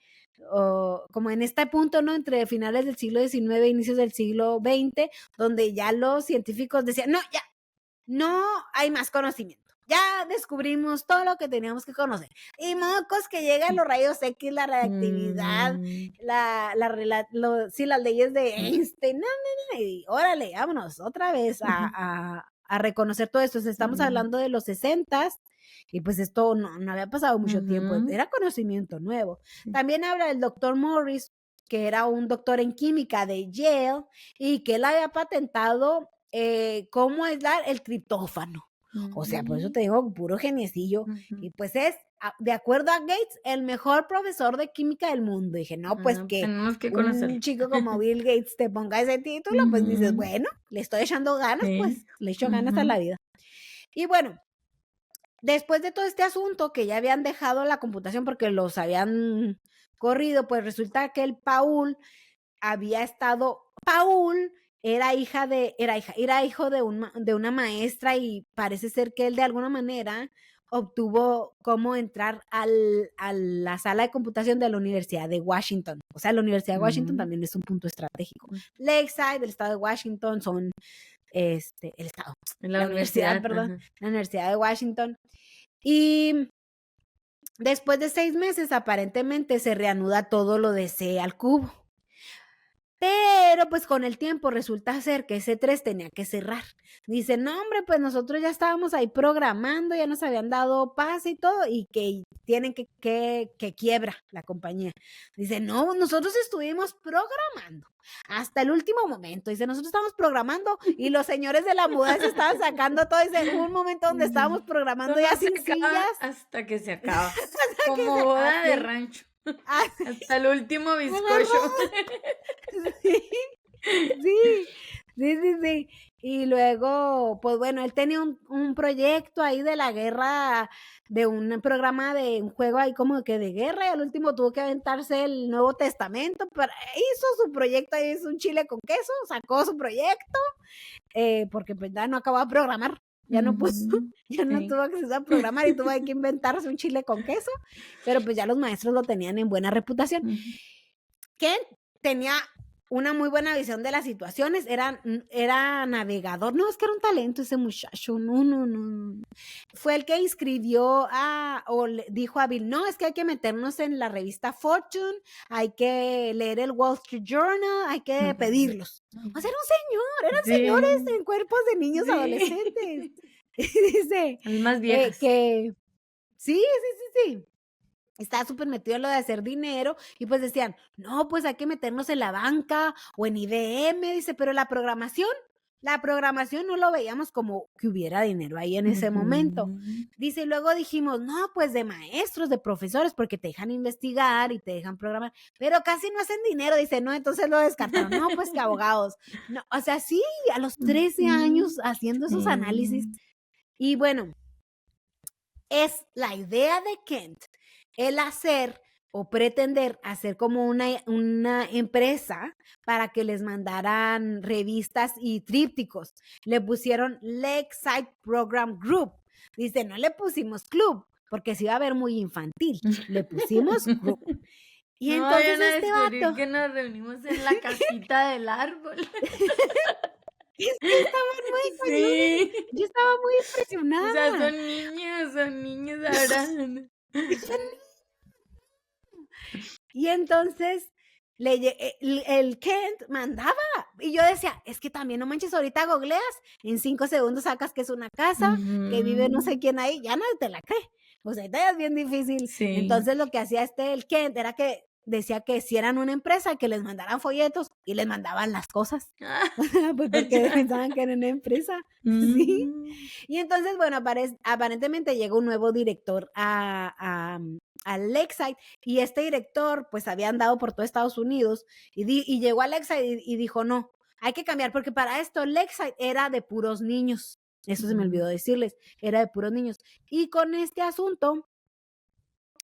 o como en este punto, ¿no? Entre finales del siglo XIX e inicios del siglo XX, donde ya los científicos decían, no, ya, no hay más conocimiento. Ya descubrimos todo lo que teníamos que conocer. Y mocos que llegan los rayos X, la reactividad, las leyes de Einstein, y órale, vámonos otra vez a reconocer todo esto. Estamos hablando de los 60s, y pues esto no había pasado mucho tiempo, era conocimiento nuevo. También habla del doctor Morris, que era un doctor en química de Yale, y que él había patentado cómo aislar el triptófano. O sea, por eso te digo, puro geniecillo. Y pues es, de acuerdo a Gates, el mejor profesor de química del mundo. Y dije, no, pues que un chico como Bill Gates te ponga ese título, pues dices, bueno, le estoy echando ganas, pues le echo ganas a la vida. Y bueno, después de todo este asunto, que ya habían dejado la computación porque los habían corrido, pues resulta que el Paul era hijo de una maestra, y parece ser que él de alguna manera obtuvo cómo entrar a la sala de computación de la Universidad de Washington. O sea, la Universidad de Washington también es un punto estratégico. Lakeside, el estado de Washington, son la universidad de Washington. Y después de 6 meses, aparentemente se reanuda todo lo de C al cubo. Pero pues con el tiempo resulta ser que ese 3 tenía que cerrar. Dice, no hombre, pues nosotros ya estábamos ahí programando, ya nos habían dado pase y todo, y que tienen que quiebra la compañía. Dice, no, nosotros estuvimos programando hasta el último momento. Dice, nosotros estábamos programando y los señores de la mudanza estaban sacando todo. Dice, hubo un momento donde estábamos programando ya sin sillas. Hasta que se acaba. Como boda de rancho. Hasta el último bizcocho. Sí. Y luego, pues bueno, él tenía un proyecto ahí de la guerra, de un programa de un juego ahí como que de guerra, y al último tuvo que aventarse el Nuevo Testamento, pero hizo su proyecto ahí, hizo un chile con queso, sacó su proyecto, porque pues ya no acababa de programar. Ya no puso, ya no tuvo acceso a programar y tuvo que inventarse un chile con queso, pero pues ya los maestros lo tenían en buena reputación. Kent tenía una muy buena visión de las situaciones, era navegador, no, es que era un talento ese muchacho, no. Fue el que inscribió o le dijo a Bill, no, es que hay que meternos en la revista Fortune, hay que leer el Wall Street Journal, hay que pedirlos. O sea, eran señores en cuerpos de niños adolescentes. Dice más viejas. Sí. Estaba súper metido en lo de hacer dinero, y pues decían, no, pues hay que meternos en la banca o en IBM, dice, pero la programación no lo veíamos como que hubiera dinero ahí en ese momento. Dice, y luego dijimos, no, pues de maestros, de profesores, porque te dejan investigar y te dejan programar, pero casi no hacen dinero, dice, no, entonces lo descartaron, no, pues que abogados. No, o sea, sí, a los 13 años haciendo esos análisis. Y bueno, es la idea de Kent el hacer o pretender hacer como una empresa para que les mandaran revistas y trípticos. Le pusieron Lakeside Program Group. Dice, no le pusimos club, porque se iba a ver muy infantil. Le pusimos group. Y entonces vato, que nos reunimos en la casita del árbol. Es que estaban muy yo estaba muy impresionada. O sea, son niños ahora. Y entonces el Kent mandaba. Y yo decía, es que también no manches, ahorita googleas, en 5 segundos sacas que es una casa, que vive no sé quién ahí, ya nadie te la cree. O sea, ya es bien difícil. Sí. Entonces lo que hacía el Kent era que decía que si eran una empresa, que les mandaran folletos y les mandaban las cosas. Pues porque pensaban que era una empresa. Sí. Y entonces, bueno, aparentemente llegó un nuevo director a Lakeside, y este director pues había andado por todo Estados Unidos y llegó a Lakeside y dijo, no, hay que cambiar, porque para esto Lakeside era de puros niños. Eso se me olvidó decirles, era de puros niños. Y con este asunto,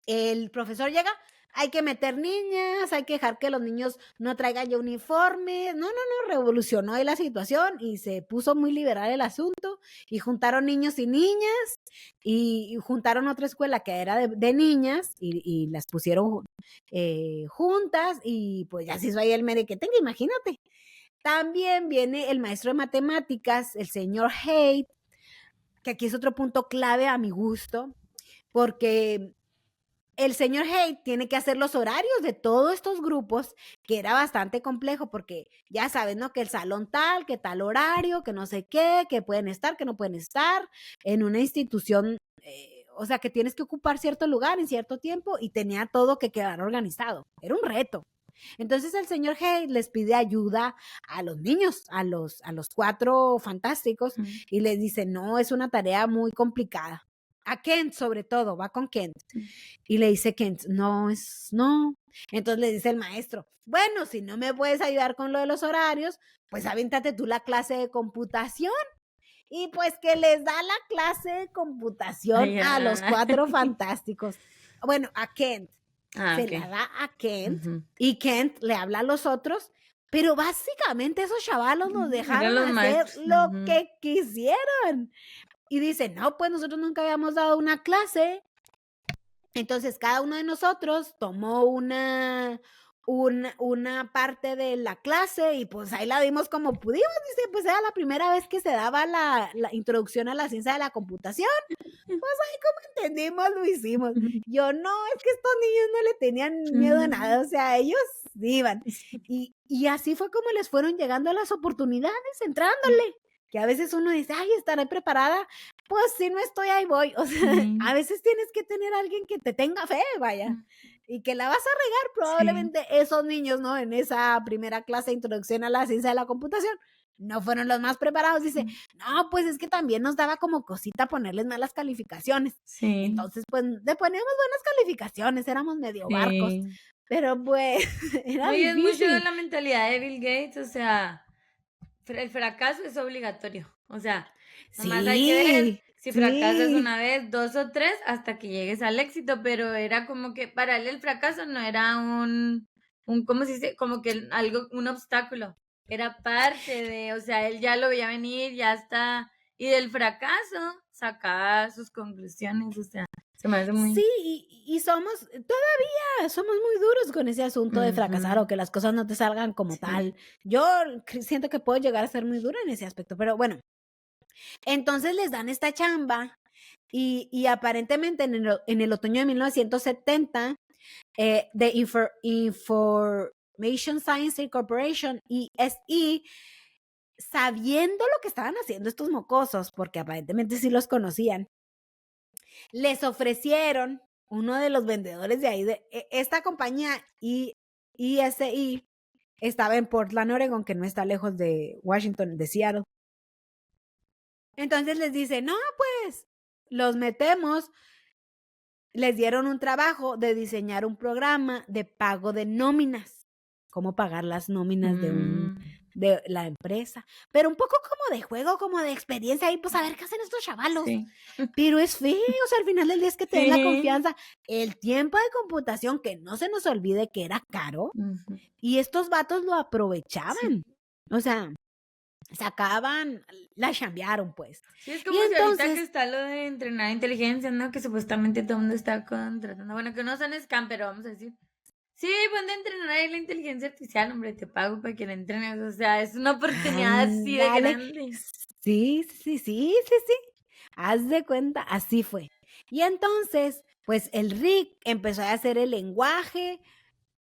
el profesor llega, hay que meter niñas, hay que dejar que los niños no traigan ya uniformes. No, revolucionó ahí la situación y se puso muy liberal el asunto, y juntaron niños y niñas, y juntaron otra escuela que era de niñas y las pusieron juntas, y pues ya se hizo ahí el merequetengue, imagínate. También viene el maestro de matemáticas, el señor Haidt, que aquí es otro punto clave a mi gusto, porque el señor Haidt tiene que hacer los horarios de todos estos grupos, que era bastante complejo, porque ya sabes, ¿no? Que el salón tal, que tal horario, que no sé qué, que pueden estar, que no pueden estar en una institución, o sea, que tienes que ocupar cierto lugar en cierto tiempo, y tenía todo que quedar organizado. Era un reto. Entonces el señor Haidt les pide ayuda a los niños, a los 4 fantásticos, y les dice, no, es una tarea muy complicada. A Kent, sobre todo, va con Kent. Y le dice Kent, no. Entonces le dice el maestro, bueno, si no me puedes ayudar con lo de los horarios, pues aviéntate tú la clase de computación. Y pues que les da la clase de computación a los 4 fantásticos. Bueno, a Kent. Se la da a Kent, y Kent le habla a los otros, pero básicamente esos chavalos nos dejaron hacer lo que quisieron. Y dice, no, pues nosotros nunca habíamos dado una clase. Entonces cada uno de nosotros tomó una parte de la clase, y pues ahí la dimos como pudimos. Dice, pues era la primera vez que se daba la introducción a la ciencia de la computación. Pues ahí como entendimos, lo hicimos. Yo, no, es que estos niños no le tenían miedo a nada, o sea, ellos iban. Y así fue como les fueron llegando las oportunidades, entrándole. Que a veces uno dice, ay, estaré preparada. Pues si no estoy, ahí voy. O sea, a veces tienes que tener a alguien que te tenga fe, vaya, y que la vas a regar. Probablemente esos niños, ¿no? En esa primera clase de introducción a la ciencia de la computación, no fueron los más preparados. Dice, no, pues es que también nos daba como cosita ponerles malas calificaciones. Entonces, pues le poníamos buenas calificaciones, éramos medio barcos. Pero pues, era difícil. Es mucho de la mentalidad de Bill Gates, o sea, el fracaso es obligatorio. O sea, nomás hay que ver si fracasas una vez, 2 o 3, hasta que llegues al éxito. Pero era como que para él el fracaso no era un ¿cómo se dice? Como que un obstáculo. Era parte de, o sea, él ya lo veía venir, ya está. Y del fracaso sacaba sus conclusiones, o sea, se me hace muy... Sí, y todavía somos muy duros con ese asunto de fracasar, o que las cosas no te salgan como tal. Yo siento que puedo llegar a ser muy dura en ese aspecto, pero bueno. Entonces les dan esta chamba, y aparentemente en el otoño de 1970, The Information Science Corporation, ESE, sabiendo lo que estaban haciendo estos mocosos, porque aparentemente sí los conocían, les ofrecieron, uno de los vendedores de ahí, de esta compañía ESE, estaba en Portland, Oregon, que no está lejos de Washington, de Seattle. Entonces les dice, no, pues los metemos. Les dieron un trabajo de diseñar un programa de pago de nóminas, cómo pagar las nóminas de la empresa, pero un poco como de juego, como de experiencia ahí, pues a ver qué hacen estos chavalos. Pero es feo, o sea, al final del día es que te den la confianza, el tiempo de computación, que no se nos olvide que era caro, y estos vatos lo aprovechaban. O sea, sacaban, la chambearon, pues. Sí, es como si ahorita que está lo de entrenar inteligencia, ¿no? Que supuestamente todo el mundo está contratando. Bueno, que no son scam, pero vamos a decir. Sí, van a entrenar ahí la inteligencia artificial, hombre, te pago para que la entrenes. O sea, es una oportunidad así de grande. Sí. Haz de cuenta, así fue. Y entonces, pues el Rick empezó a hacer el lenguaje,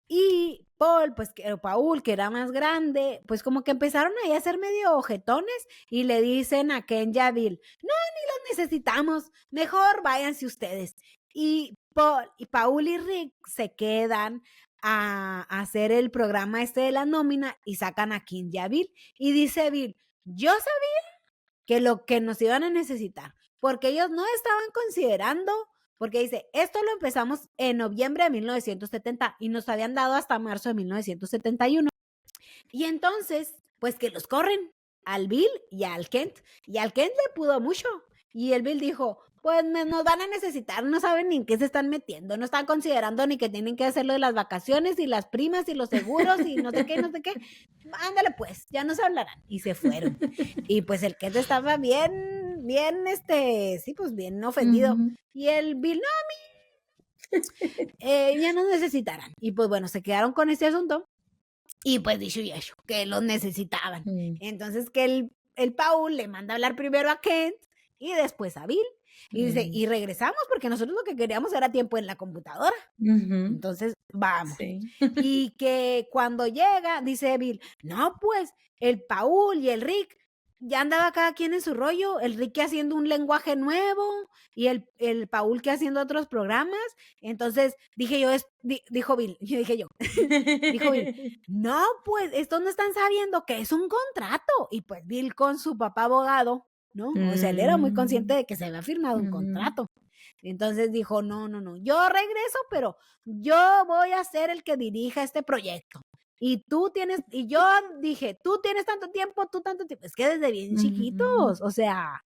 y Paul, pues, o Paul, que era más grande, pues como que empezaron ahí a ser medio ojetones y le dicen a Ken y a Bill, no, ni los necesitamos, mejor váyanse ustedes. Y Paul y Rick se quedan a hacer el programa de la nómina y sacan a Ken y a Bill. Y dice Bill, yo sabía que lo que nos iban a necesitar, porque ellos no estaban considerando, porque dice, esto lo empezamos en noviembre de 1970 y nos habían dado hasta marzo de 1971. Y entonces, pues que los corren al Bill y al Kent. Y al Kent le pudo mucho. Y el Bill dijo, pues nos van a necesitar, no saben ni en qué se están metiendo, no están considerando ni que tienen que hacer lo de las vacaciones y las primas y los seguros y no sé qué, no sé qué. Ándale pues, ya nos hablarán. Y se fueron. Y pues el Kent estaba bien, sí, pues bien ofendido. Ujú. Y el Bill, no, ya nos necesitarán. Y pues bueno, se quedaron con este asunto. Y pues dicho y hecho, que los necesitaban. Entonces que el Paul le manda a hablar primero a Kent y después a Bill. Y dice, y regresamos porque nosotros lo que queríamos era tiempo en la computadora. Entonces, vamos. Sí. Y que cuando llega, dice Bill, no, pues el Paul y el Rick ya andaba cada quien en su rollo, el Rick haciendo un lenguaje nuevo y el Paul que haciendo otros programas. Entonces dije yo, dijo Bill, dijo Bill, no, pues estos no están sabiendo que es un contrato. Y pues Bill con su papá abogado, ¿no? O sea, él era muy consciente de que se había firmado un contrato. Entonces dijo, no, yo regreso, pero yo voy a ser el que dirija este proyecto. Y yo dije, tú tienes tanto tiempo, tú tanto tiempo. Es que desde bien chiquitos, o sea,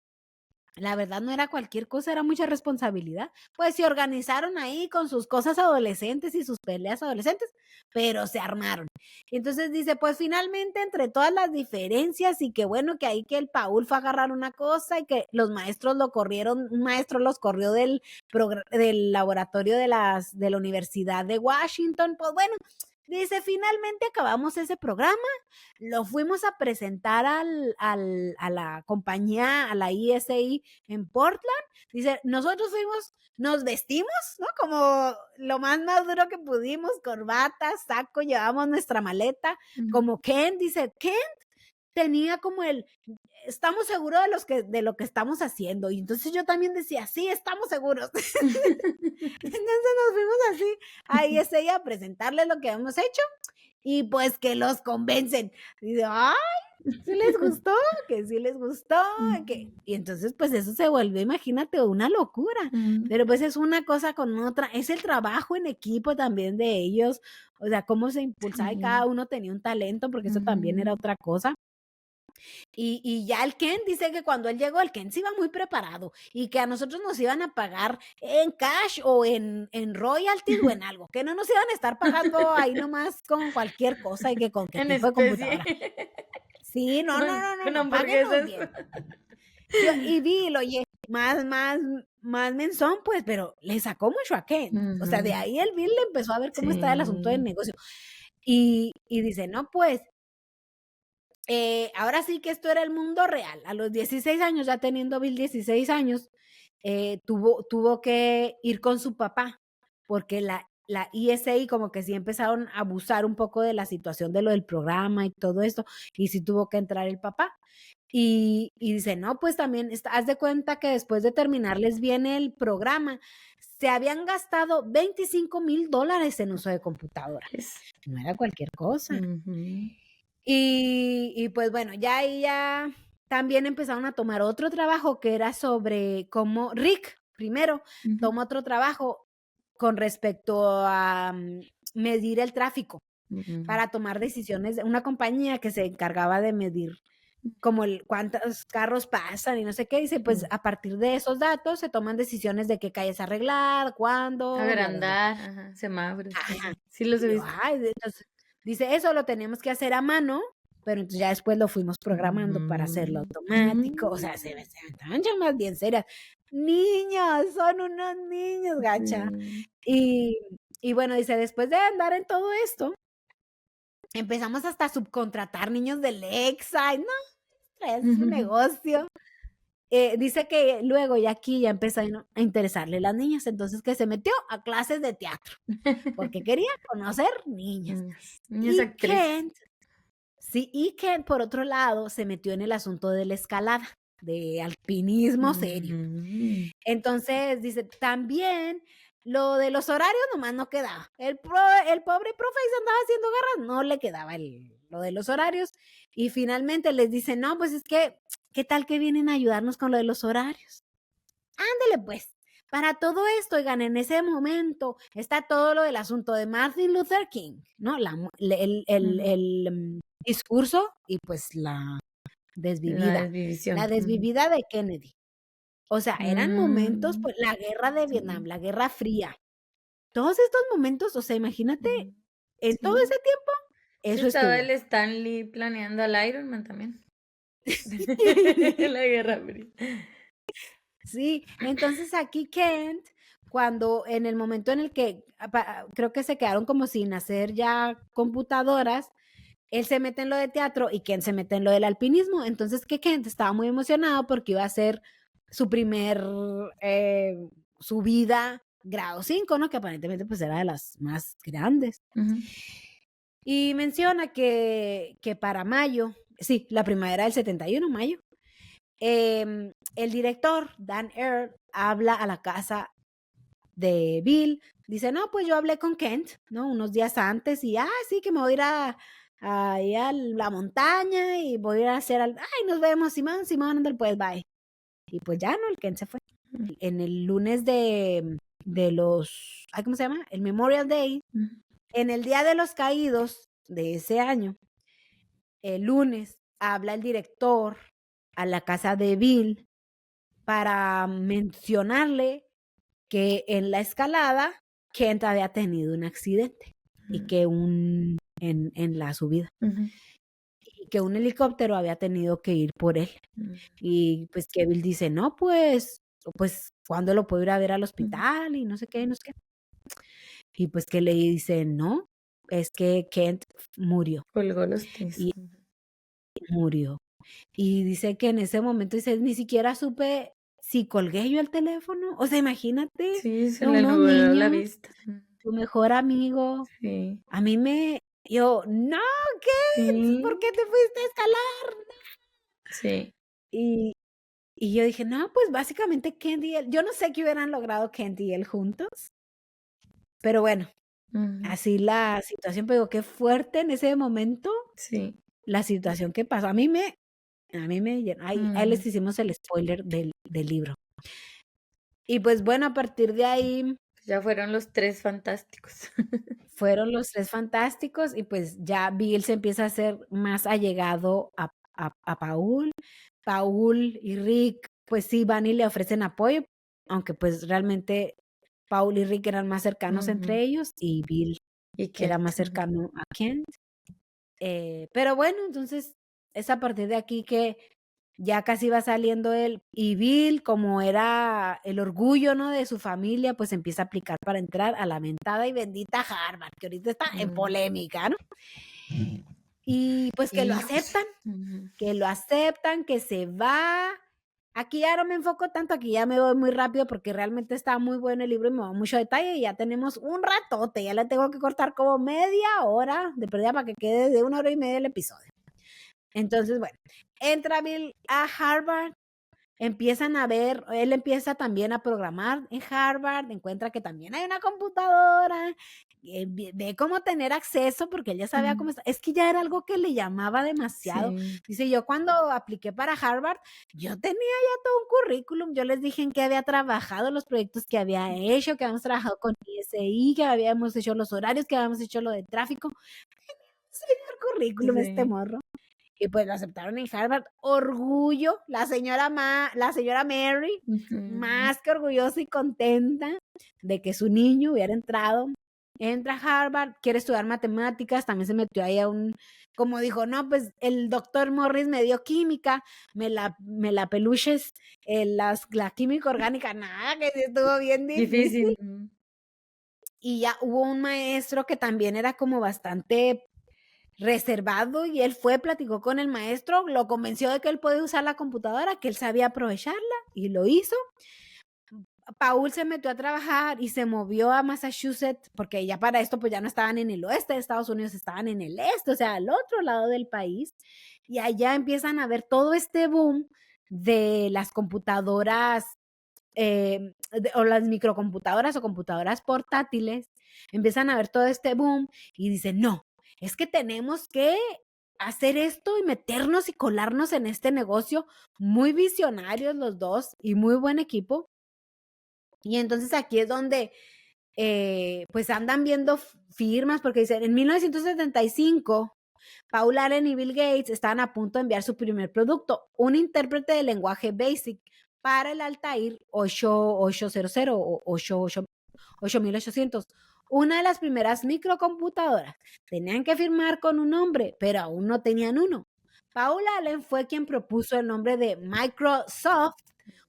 la verdad no era cualquier cosa, era mucha responsabilidad. Pues se organizaron ahí con sus cosas adolescentes y sus peleas adolescentes, pero se armaron. Entonces dice, pues finalmente entre todas las diferencias y que bueno que ahí que el Paul fue a agarrar una cosa y que los maestros lo corrieron, un maestro los corrió del laboratorio de la Universidad de Washington, pues bueno, dice, finalmente acabamos ese programa, lo fuimos a presentar a la compañía, a la ESI en Portland. Dice, nosotros nos vestimos, ¿no? Como lo más maduro que pudimos, corbata, saco, llevamos nuestra maleta, como Ken, dice, Ken tenía como estamos seguros de lo que estamos haciendo. Y entonces yo también decía, sí, estamos seguros. Entonces nos fuimos así a ESI a presentarles lo que hemos hecho y pues que los convencen. Y digo, ay, sí les gustó, que sí les gustó. Y entonces pues eso se vuelve, imagínate, una locura. Pero pues es una cosa con otra, es el trabajo en equipo también de ellos, o sea, cómo se impulsaba y cada uno tenía un talento, porque eso también era otra cosa. Y ya el Ken dice que cuando él llegó, el Ken se iba muy preparado y que a nosotros nos iban a pagar en cash o en royalties o en algo, que no nos iban a estar pagando ahí nomás con cualquier cosa y que con qué En tipo de computadora. especie. Sí, no, Con páguenos hamburguesas. bien. Y vi, oye, más menzón, pues, pero le sacó mucho a Ken. O sea, de ahí el Bill le empezó a ver cómo está el asunto del negocio. Y dice, no, pues, ahora sí que esto era el mundo real. A los 16 años, ya teniendo Bill 16 años, tuvo que ir con su papá, porque la ESA como que sí empezaron a abusar un poco de la situación de lo del programa y todo esto, y sí tuvo que entrar el papá. Y dice, no, pues también, haz de cuenta que después de terminarles bien el programa, se habían gastado $25,000 en uso de computadora. No era cualquier cosa. Y pues bueno, ya también empezaron a tomar otro trabajo que era sobre cómo Rick primero tomó otro trabajo con respecto a medir el tráfico para tomar decisiones, una compañía que se encargaba de medir como cuántos carros pasan y no sé qué, dice, pues a partir de esos datos se toman decisiones de qué calles arreglar, cuándo, Agrandar, semáforos. Sí los he visto. Entonces, dice, eso lo teníamos que hacer a mano, pero entonces ya después lo fuimos programando para hacerlo automático, o sea, se estaban llamadas bien serias. Niños, son unos niños, gacha. Y bueno, dice, después de andar en todo esto, empezamos hasta a subcontratar niños de Lakeside, ¿no? Es un negocio. dice que luego ya aquí ya empezaron a interesarle las niñas, entonces que se metió a clases de teatro, porque quería conocer niñas. Niñas Y actrices. Kent, sí, y Kent, por otro lado, se metió en el asunto de la escalada, de alpinismo serio. Entonces, dice, también lo de los horarios nomás no quedaba. El pobre profe se andaba haciendo garras, no le quedaba lo de los horarios. Y finalmente les dice, no, pues es que, ¿qué tal que vienen a ayudarnos con lo de los horarios? Ándele pues. Para todo esto, oigan, en ese momento está todo lo del asunto de Martin Luther King, ¿no? El discurso y pues la desvivida de Kennedy. O sea, eran momentos, pues la guerra de Vietnam, la Guerra Fría. Todos estos momentos, o sea, imagínate, en todo ese tiempo, eso estaba estuvo. el Stanley planeando al Iron Man también. La Guerra Fría. Sí, entonces aquí Kent, cuando en el momento en el que creo que se quedaron como sin hacer ya computadoras, él se mete en lo de teatro y Kent se mete en lo del alpinismo. Entonces que Kent estaba muy emocionado porque iba a ser su primer subida grado 5, ¿no? Que aparentemente pues era de las más grandes. Y menciona que para mayo, sí, la primavera del 71, mayo, el director, Dan Earl, habla a la casa de Bill. Dice, no, pues yo hablé con Kent, ¿no? Unos días antes y, sí, que me voy a ir a la montaña y voy a ir a hacer nos vemos, Simón, ándale, pues, bye. Y pues ya, ¿no? El Kent se fue. En el lunes de los, ¿cómo se llama? El Memorial Day. En el Día de los Caídos de ese año, el lunes, habla el director a la casa de Bill para mencionarle que en la escalada Kent había tenido un accidente y que en la subida y que un helicóptero había tenido que ir por él. Y pues que Bill dice, no, pues ¿cuándo lo puedo ir a ver al hospital? Y no sé qué, no sé qué. Y pues que le dice, no, es que Kent murió. Colgó los tenis. Y murió. Y dice que en ese momento dice, ni siquiera supe si colgué yo el teléfono. O sea, imagínate. Sí, se le nubló la vista. Tu mejor amigo. Sí. A mí yo, no, ¿qué? Sí. ¿Por qué te fuiste a escalar? Sí. Y yo dije, no, pues básicamente Kent y él, yo no sé qué hubieran logrado Kent y él juntos, pero bueno, así la situación, pero qué fuerte en ese momento. Sí. La situación que pasó. A mí me ahí les hicimos el spoiler del libro. Y pues bueno, a partir de ahí ya fueron los 3 fantásticos. Fueron los 3 fantásticos y pues ya Bill se empieza a hacer más allegado a Paul. Paul y Rick pues sí van y le ofrecen apoyo, aunque pues realmente Paul y Rick eran más cercanos entre ellos y Bill era más cercano a Kent. Pero bueno, entonces es a partir de aquí que ya casi va saliendo él y Bill, como era el orgullo, ¿no? De su familia, pues empieza a aplicar para entrar a la mentada y bendita Harvard, que ahorita está en polémica, ¿no? Y pues que lo aceptan, que se va. Aquí ya no me enfoco tanto, aquí ya me voy muy rápido porque realmente está muy bueno el libro y me va mucho detalle y ya tenemos un ratote, ya le tengo que cortar como media hora de pérdida para que quede de 1 hora y media el episodio. Entonces, bueno, entra Bill a Harvard, él empieza también a programar en Harvard, encuentra que también hay una computadora, ve cómo tener acceso, porque él ya sabía cómo está. Es que ya era algo que le llamaba demasiado. Sí. Dice, yo cuando apliqué para Harvard, yo tenía ya todo un currículum, yo les dije en qué había trabajado, los proyectos que había hecho, que habíamos trabajado con ISI, que habíamos hecho los horarios, que habíamos hecho lo de tráfico. Señor currículum, sí. Este morro. Y pues lo aceptaron en Harvard. Orgullo, la señora Mary, más que orgullosa y contenta de que su niño hubiera entrado. Entra a Harvard, quiere estudiar matemáticas, también se metió ahí a como dijo, no, pues el doctor Morris me dio química, me la peluches, la química orgánica, nada, que sí estuvo bien difícil. Y ya hubo un maestro que también era como bastante reservado y él fue, platicó con el maestro, lo convenció de que él podía usar la computadora, que él sabía aprovecharla y lo hizo. Paul se metió a trabajar y se movió a Massachusetts, porque ya para esto pues ya no estaban en el oeste de Estados Unidos, estaban en el este, o sea, al otro lado del país. Y allá empiezan a ver todo este boom de las computadoras o las microcomputadoras o computadoras portátiles. Empiezan a ver todo este boom y dicen, no, es que tenemos que hacer esto y meternos y colarnos en este negocio. Muy visionarios los dos y muy buen equipo. Y entonces aquí es donde pues andan viendo firmas, porque dicen, en 1975, Paul Allen y Bill Gates estaban a punto de enviar su primer producto, un intérprete de lenguaje BASIC para el Altair 8800 o 8800, una de las primeras microcomputadoras. Tenían que firmar con un nombre, pero aún no tenían uno. Paul Allen fue quien propuso el nombre de Microsoft,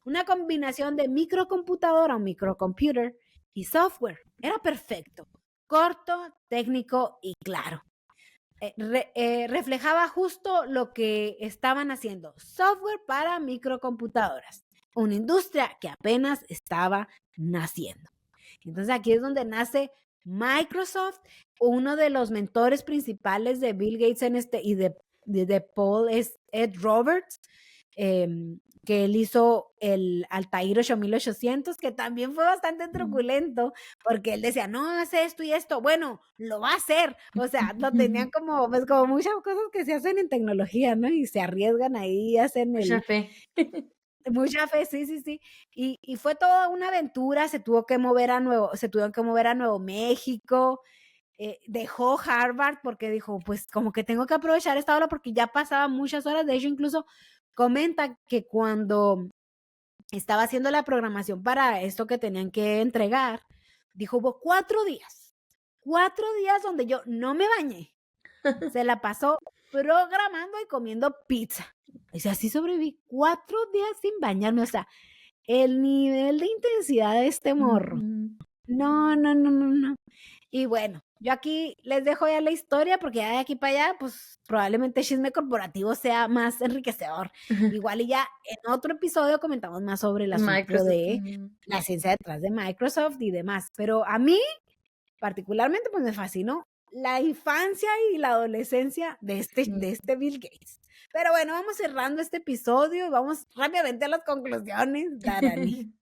una combinación de microcomputadora o microcomputer y software. Era perfecto, corto, técnico y claro. Reflejaba justo lo que estaban haciendo, software para microcomputadoras, una industria que apenas estaba naciendo. Entonces aquí es donde nace Microsoft. Uno de los mentores principales de Bill Gates y de Paul es Ed Roberts, que él hizo el Altair 8800, que también fue bastante truculento, porque él decía, no, hace esto y esto, bueno, lo va a hacer, o sea, lo tenían como, pues como muchas cosas que se hacen en tecnología, ¿no? Y se arriesgan ahí, hacen Mucha fe. Mucha fe, sí, sí, sí. Y fue toda una aventura, se tuvieron que mover a Nuevo México, dejó Harvard porque dijo, pues como que tengo que aprovechar esta hora porque ya pasaba muchas horas. De hecho, incluso comenta que cuando estaba haciendo la programación para esto que tenían que entregar, dijo, hubo 4 días donde yo no me bañé. Se la pasó programando y comiendo pizza. O sea, así sobreviví 4 días sin bañarme. O sea, el nivel de intensidad de este morro. No, no, no, no, no. Y bueno, yo aquí les dejo ya la historia porque ya de aquí para allá, pues probablemente chisme corporativo sea más enriquecedor. Igual y ya en otro episodio comentamos más sobre el asunto de la ciencia detrás de Microsoft y demás. Pero a mí, particularmente, pues me fascinó la infancia y la adolescencia de este Bill Gates. Pero bueno, vamos cerrando este episodio y vamos rápidamente a las conclusiones, Darani.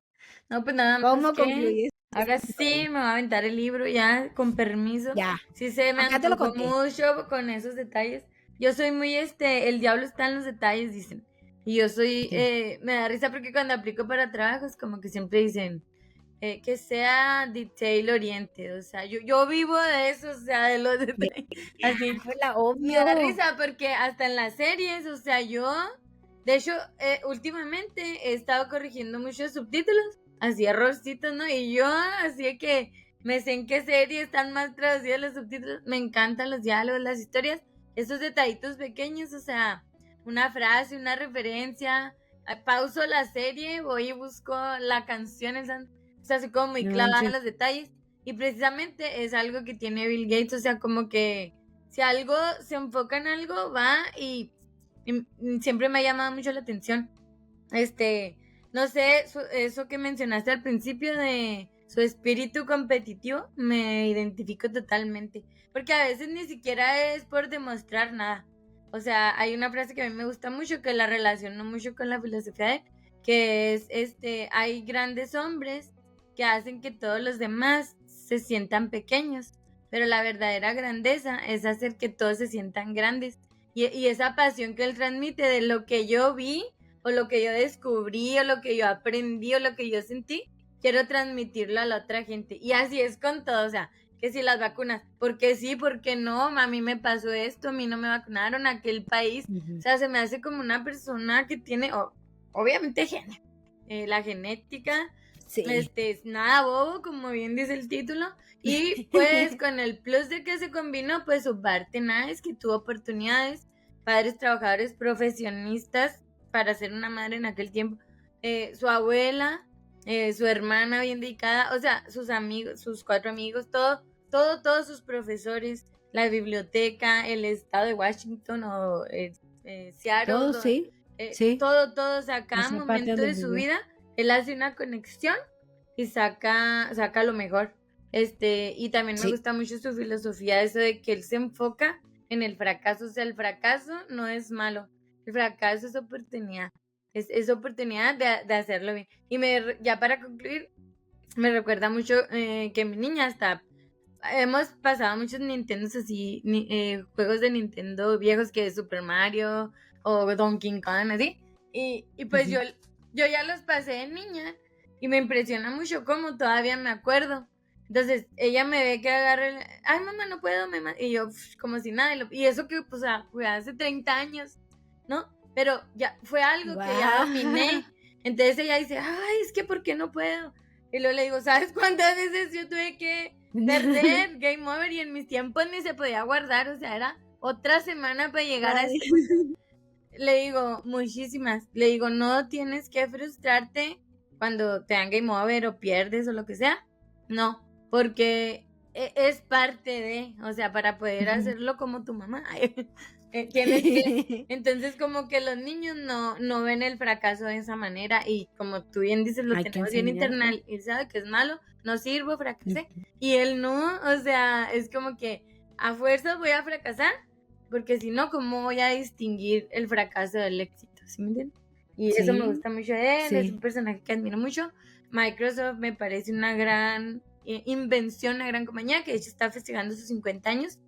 No, pues nada más. ¿Cómo concluyes? Ahora sí me va a aventar el libro ya, con permiso. Ya. Sí se me Acá te lo antojó conté. mucho con esos detalles. Yo soy muy el diablo está en los detalles, dicen. Y yo soy, me da risa porque cuando aplico para trabajos, como que siempre dicen que sea detail oriented. O sea, yo vivo de eso, o sea, de los detalles. Así. Fue la obvio. Me da risa porque hasta en las series, o sea, de hecho, últimamente he estado corrigiendo muchos subtítulos, así errorcitos, ¿no? Y yo, así que me sé en qué serie están más traducidos los subtítulos. Me encantan los diálogos, las historias, esos detallitos pequeños, o sea, una frase, una referencia. Pauso la serie, voy y busco la canción, o sea, soy como muy clavada en los detalles. Y precisamente es algo que tiene Bill Gates, o sea, como que si algo se enfoca en algo, va y siempre me ha llamado mucho la atención. No sé, eso que mencionaste al principio de su espíritu competitivo, me identifico totalmente. Porque a veces ni siquiera es por demostrar nada. O sea, hay una frase que a mí me gusta mucho, que la relaciono mucho con la filosofía de él, que es, hay grandes hombres que hacen que todos los demás se sientan pequeños, pero la verdadera grandeza es hacer que todos se sientan grandes. Y esa pasión que él transmite de lo que yo vi, o lo que yo descubrí, o lo que yo aprendí, o lo que yo sentí, quiero transmitirlo a la otra gente. Y así es con todo, o sea, que si las vacunas, porque sí, porque no, a mí me pasó esto, a mí no me vacunaron, aquel país, o sea, se me hace como una persona que tiene, obviamente, la genética, sí. Es nada bobo, como bien dice el título, y pues con el plus de que se combinó, pues su parte nice, que tuvo oportunidades, padres trabajadores profesionistas para ser una madre en aquel tiempo, su abuela, su hermana bien dedicada, o sea, sus amigos, sus 4 amigos, todos sus profesores, la biblioteca, el estado de Washington o Seattle, Todo, sí. Sí. todo, o sea, cada Esa parte momento donde de su vivió. vida, él hace una conexión y saca lo mejor. Y también me Sí. gusta mucho su filosofía, eso de que él se enfoca en el fracaso, o sea, el fracaso no es malo, el fracaso es oportunidad, es oportunidad de hacerlo bien. Y ya para concluir, me recuerda mucho que mi niña hasta hemos pasado muchos Nintendos así, juegos de Nintendo viejos que es Super Mario o Donkey Kong, así. Y pues Ujú. yo ya los pasé de niña y me impresiona mucho cómo todavía me acuerdo. Entonces ella me ve que agarra ay mamá, no puedo, mamá. Y yo como si nada. Y eso que pues fue hace 30 años, ¿no? Pero ya fue algo que ya dominé. Entonces ella dice, ay, es que ¿por qué no puedo? Y luego le digo, ¿sabes cuántas veces yo tuve que perder Game Over? Y en mis tiempos ni se podía guardar, o sea, era otra semana para llegar a ese punto. Le digo, muchísimas. Le digo, no tienes que frustrarte cuando te dan Game Over o pierdes o lo que sea. No, porque es parte de, o sea, para poder hacerlo como tu mamá. Tienes que, entonces como que los niños no ven el fracaso de esa manera y como tú bien dices, lo Hay que tenemos bien enseñar. internalizado que es malo, no sirvo, fracasé. Y él no, o sea, es como que a fuerza voy a fracasar, porque si no, ¿cómo voy a distinguir el fracaso del éxito? ¿Sí me entiendes? Y eso me gusta mucho de él, es un personaje que admiro mucho. Microsoft me parece una gran invención, una gran compañía que de hecho está festejando sus 50 años.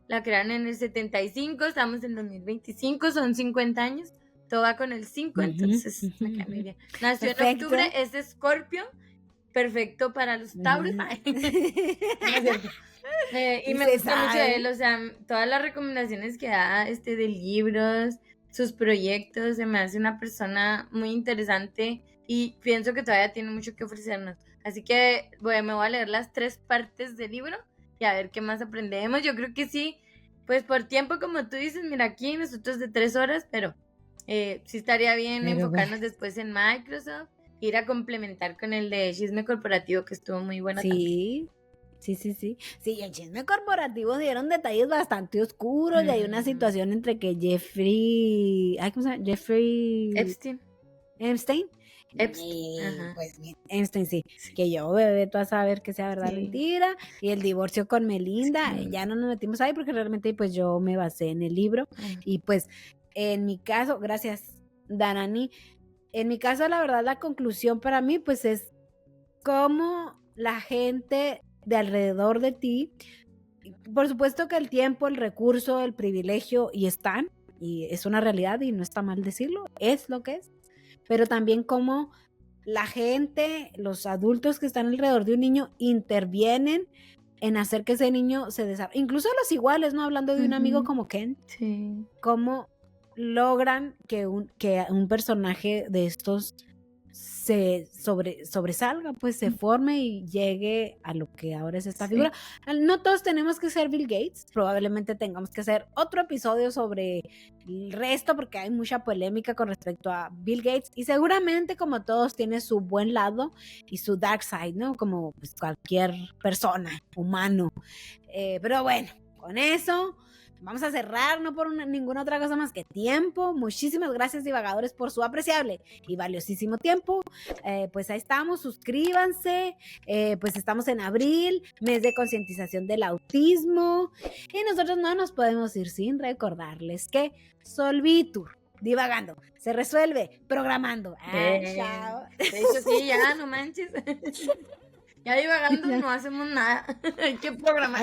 La crearon en el 75, estamos en 2025, son 50 años. Todo va con el 5, entonces me cae muy bien. Nació Perfecto. en octubre, es Escorpio, perfecto para los Tauros. Y me gusta mucho de él, o sea, todas las recomendaciones que da de libros, sus proyectos, se me hace una persona muy interesante y pienso que todavía tiene mucho que ofrecernos. Así que me voy a leer las 3 partes del libro y a ver qué más aprendemos. Yo creo que sí, pues por tiempo, como tú dices, mira, aquí nosotros de 3 horas, pero sí estaría bien enfocarnos después en Microsoft, ir a complementar con el de Chisme Corporativo, que estuvo muy bueno también. Sí. Sí, el Chisme Corporativo dieron detalles bastante oscuros y hay una situación entre que Jeffrey... ¿cómo se llama? Jeffrey... Epstein. Pues bien, Epstein sí, que yo bebé tú a saber que sea verdad o mentira, y el divorcio con Melinda, ya no nos metimos ahí porque realmente pues yo me basé en el libro, y pues en mi caso, gracias Danani, en mi caso la verdad la conclusión para mí pues es cómo la gente de alrededor de ti, por supuesto que el tiempo, el recurso, el privilegio y están, y es una realidad y no está mal decirlo, es lo que es, pero también cómo la gente, los adultos que están alrededor de un niño intervienen en hacer que ese niño se desarrolle, incluso los iguales, ¿no? Hablando de un amigo como Ken, cómo logran que un personaje de estos se sobresalga, pues se forme y llegue a lo que ahora es esta figura. No todos tenemos que ser Bill Gates, probablemente tengamos que hacer otro episodio sobre el resto porque hay mucha polémica con respecto a Bill Gates y seguramente como todos tiene su buen lado y su dark side, ¿no? Como pues, cualquier persona, humano. Pero bueno, con eso vamos a cerrar, no por ninguna otra cosa más que tiempo. Muchísimas gracias, divagadores, por su apreciable y valiosísimo tiempo. Pues ahí estamos, suscríbanse. Pues estamos en abril, mes de concientización del autismo. Y nosotros no nos podemos ir sin recordarles que Solvitur, divagando, se resuelve programando. Chao. De hecho, sí, ya, no manches. Ya divagando no hacemos nada. Hay que programar.